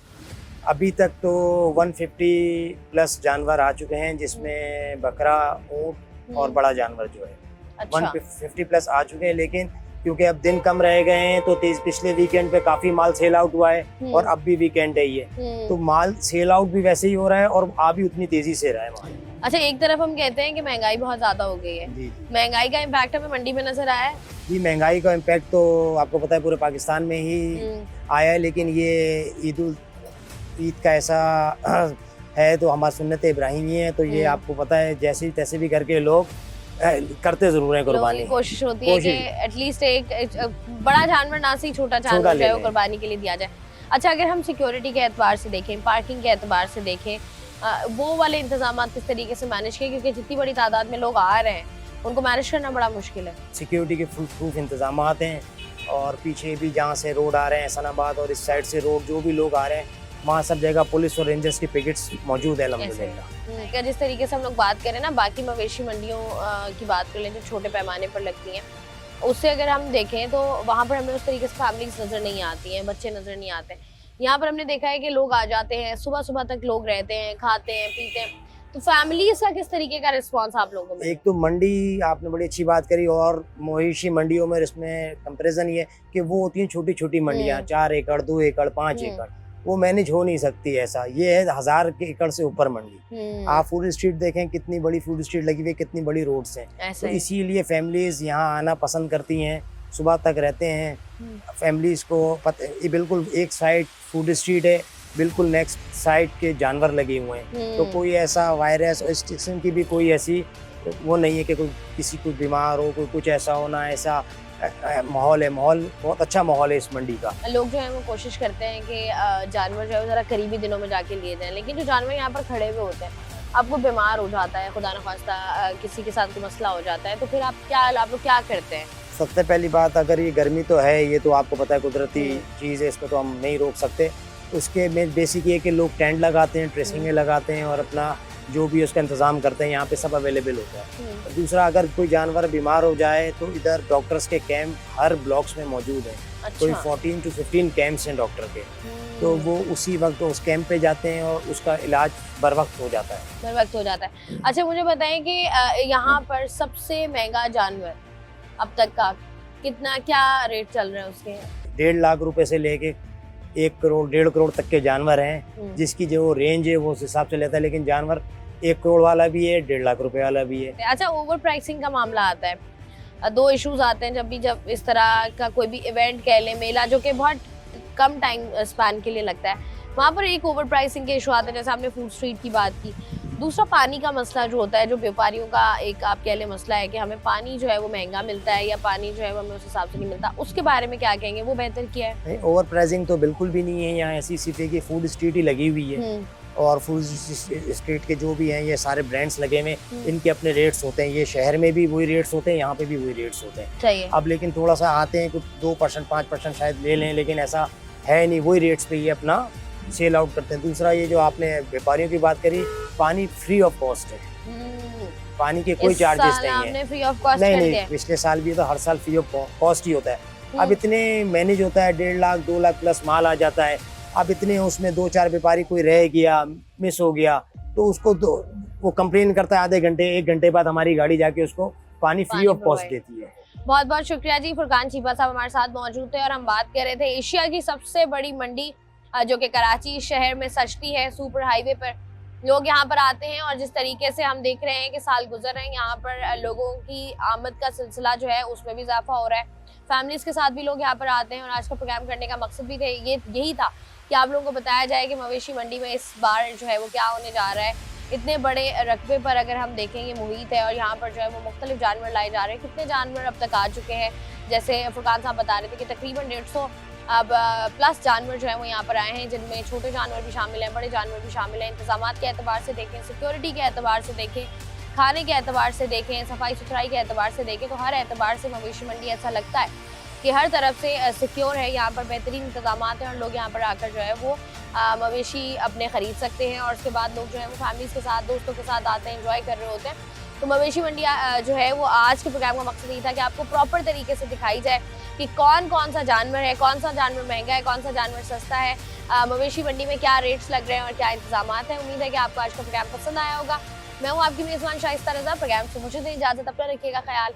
अभी तक तो 150 प्लस जानवर आ चुके हैं, जिसमें बकरा, ऊँट और बड़ा जानवर जो है। अच्छा। 150 प्लस आ चुके हैं, लेकिन क्योंकि अब दिन कम रह गए हैं तो पिछले वीकेंड पे काफी माल सेल आउट हुआ है और अब भी वीकेंड है ये, तो माल सेल आउट भी वैसे ही हो रहा है और आ भी उतनी तेजी से रहा है माल। अच्छा, एक तरफ हम कहते हैं कि महंगाई बहुत ज्यादा हो गई है, महंगाई का इम्पैक्ट हमें मंडी में नजर आया है? जी, महंगाई का इम्पैक्ट तो आपको पता है पूरे पाकिस्तान में ही आया है, लेकिन ये ईद का ऐसा है तो हमारा सुन्नत इब्राहिमी है, तो ये आपको पता है जैसे तैसे भी करके लोग करते जरूर है कुर्बानी। कोशिश होती है कि एटलीस्ट एक बड़ा जानवर ना से छोटा जानवर जो है कुर्बानी के लिए दिया जाए। अच्छा, अगर हम सिक्योरिटी के एतबार से देखें, पार्किंग के एतबार से देखें, वो वाले इंतजाम किस तरीके से मैनेज किए, क्योंकि जितनी बड़ी तादाद में लोग आ रहे हैं उनको मैनेज करना बड़ा मुश्किल है। सिक्योरिटी के फुल प्रूफ इंतजाम हैं, और पीछे भी जहाँ से रोड आ रहे हैं एहसानाबाद और इस साइड से रोड जो भी लोग आ रहे हैं वहाँ सब जगह पुलिस और रेंजर्स की पिकेट्स मौजूद है अल्हम्दुलिल्लाह। जिस तरीके से हम लोग बात करें ना, बाकी मवेशी मंडियों की बात कर लें जो छोटे पैमाने पर लगती हैं, उससे अगर हम देखें तो वहाँ पर हमें उस तरीके से फैमिलीज नज़र नहीं आती हैं, बच्चे नज़र नहीं आते। यहाँ पर हमने देखा है कि लोग आ जाते हैं, सुबह सुबह तक लोग रहते हैं, खाते हैं, पीते हैं, तो फैमिलीज का किस तरीके का रिस्पांस आप लोगों में? एक तो मंडी आपने बड़ी अच्छी बात करी, और मवेशी मंडियों में इसमें कंपैरिजन ये कि वो होती हैं छोटी छोटी मंडियाँ, 4 एकड़ 2 एकड़ 5 एकड़, वो मैनेज हो नहीं सकती ऐसा। ये है 1000 एकड़ से ऊपर मंडी। आप फूड स्ट्रीट देखें, कितनी बड़ी फूड स्ट्रीट लगी हुई है, कितनी बड़ी रोड्स हैं, तो इसीलिए फैमिलीज यहाँ आना पसंद करती हैं, सुबह तक रहते हैं। फैमिलीज को ये बिल्कुल एक साइड फूड स्ट्रीट है, बिल्कुल नेक्स्ट साइड के जानवर लगे हुए हैं, तो कोई ऐसा वायरस और इस किस्म की भी कोई ऐसी वो नहीं है कि कोई किसी को बीमार हो, कोई कुछ ऐसा होना, ऐसा माहौल है। माहौल बहुत अच्छा माहौल है इस मंडी का। लोग जो है वो कोशिश करते हैं कि जानवर जो है ज़रा करीबी दिनों में जाके लिए जाएं, लेकिन जो जानवर यहाँ पर खड़े हुए होते हैं, आपको बीमार हो जाता है, खुदा न खास्ता किसी के साथ कोई मसला हो जाता है, तो फिर आप लोग क्या करते हैं? सबसे पहली बात, अगर ये गर्मी तो है, ये तो आपको पता है कुदरती चीज़ है, इसमें तो हम नहीं रोक सकते। उसके में बेसिक ये कि लोग टेंट लगाते हैं, ड्रेसिंगें लगाते हैं और अपना जो भी उसका इंतज़ाम करते हैं, यहाँ पे सब अवेलेबल होता है। दूसरा, अगर कोई जानवर बीमार हो जाए तो इधर डॉक्टर्स के कैंप हर ब्लॉक्स में मौजूद हैं। अच्छा। कोई 14 से 15 कैंप्स हैं डॉक्टर के, तो वो उसी वक्त उस कैंप पे जाते हैं और उसका इलाज बर वक्त हो जाता है। बर वक्त हो जाता है। अच्छा, मुझे बताएं कि यहाँ पर सबसे महंगा जानवर अब तक का कितना, क्या रेट चल रहे हैं उसके? 1.5 लाख रुपए से लेके 1 करोड़ 1.5 करोड़ तक के जानवर हैं, जिसकी जो रेंज है वो उस हिसाब से लेता है, लेकिन जानवर 1 करोड़ वाला भी है, 1.5 लाख रुपए वाला भी है। अच्छा, ओवर प्राइसिंग का मामला आता है, 2 इश्यूज आते हैं जब इस तरह का कोई भी इवेंट कह लें, मेला, जो कि बहुत कम टाइम स्पैन के लिए लगता है, वहाँ पर एक ओवर प्राइसिंग के इशू आते हैं, जैसे आपने फूड स्ट्रीट की बात की। दूसरा पानी का मसला जो होता है, जो व्यापारियों का एक आप कह लें मसला है कि हमें पानी जो है वो महंगा मिलता है या पानी जो है वो हमें उस हिसाब से नहीं मिलता, उसके बारे में क्या कहेंगे, वो बेहतर किया है? नहीं, ओवर प्राइसिंग तो बिल्कुल भी नहीं है। यहाँ ऐसी सिर्फ की फूड स्ट्रीट ही लगी हुई है और फूड स्ट्रीट के जो भी हैं ये सारे ब्रांड्स लगे हुए, इनके अपने रेट्स होते हैं। ये शहर में भी वही रेट्स होते हैं, यहाँ पे भी वही रेट्स होते हैं। चाहिए अब लेकिन थोड़ा सा आते हैं कुछ 2% 5% शायद ले लें, लेकिन ऐसा है नहीं, वही रेट्स पे ये अपना सेल आउट करते हैं। दूसरा ये जो आपने व्यापारियों की बात करी, पानी फ्री ऑफ कॉस्ट है, पानी के कोई चार्जेस नहीं है। फ्री ऑफ कॉस्ट नहीं, पिछले साल भी तो हर साल फ्री ऑफ कॉस्ट ही होता है। अब इतने मैनेज होता है, 1.5 लाख 2 लाख प्लस माल आ जाता है। अब इतने उसमें 2-4 व्यापारी कोई रह गया, मिस हो गया, तो उसको वो कंप्लेन करता है, आधे घंटे 1 घंटे बाद हमारी गाड़ी जाके उसको पानी फ्री ऑफ कॉस्ट देती है। बहुत बहुत शुक्रिया जी। फुरकान चीपा साहब हमारे साथ मौजूद थे और हम बात कर रहे थे एशिया की सबसे बड़ी मंडी जो कि कराची शहर में सजती है, सुपर हाईवे पर लोग यहाँ पर आते हैं और जिस तरीके से हम देख रहे हैं कि साल गुजर रहे हैं, यहाँ पर लोगों की आमद का सिलसिला जो है उसमें भी इजाफा हो रहा है। फैमिलीज के साथ भी लोग यहाँ पर आते हैं और आज का प्रोग्राम करने का मकसद भी यही था कि आप लोगों को बताया जाए कि मवेशी मंडी में इस बार जो है वो क्या होने जा रहा है। इतने बड़े रकबे पर अगर हम देखें ये मुहित है और यहाँ पर जो है वो मुख्तलिफ जानवर लाए जा रहे हैं। कितने जानवर अब तक आ चुके हैं, जैसे फुरकान साहब बता रहे थे कि तकरीबन 150 अब प्लस जानवर जो है वो यहाँ पर आए हैं, जिनमें छोटे जानवर भी शामिल हैं, बड़े जानवर भी शामिल हैं। इंतजामात के एतबार से देखें, सिक्योरिटी के एतबार से देखें, खाने के एतबार से देखें, सफाई सुथराई के एतबार से देखें, तो हर एतबार से मवेशी मंडी ऐसा लगता है कि हर तरफ से सिक्योर है। यहाँ पर बेहतरीन इंतजामात हैं और लोग यहाँ पर आकर जो है वो मवेशी अपने ख़रीद सकते हैं और उसके बाद लोग जो है वो फैमिलीज़ के साथ, दोस्तों के साथ आते हैं, एंजॉय कर रहे होते हैं। तो मवेशी मंडी जो है वो आज के प्रोग्राम का मकसद यही था कि आपको प्रॉपर तरीके से दिखाई जाए कि कौन कौन सा जानवर है, कौन सा जानवर महंगा है, कौन सा जानवर सस्ता है, मवेशी मंडी में क्या रेट्स लग रहे हैं और क्या इंतजामात हैं। उम्मीद है कि आपको आज का प्रोग्राम पसंद आया होगा। मैं हूँ आपकी मेज़बान शाइस्ता रज़ा। प्रोग्राम से मुझे दें इजाज़त, अपना रखिएगा ख्याल।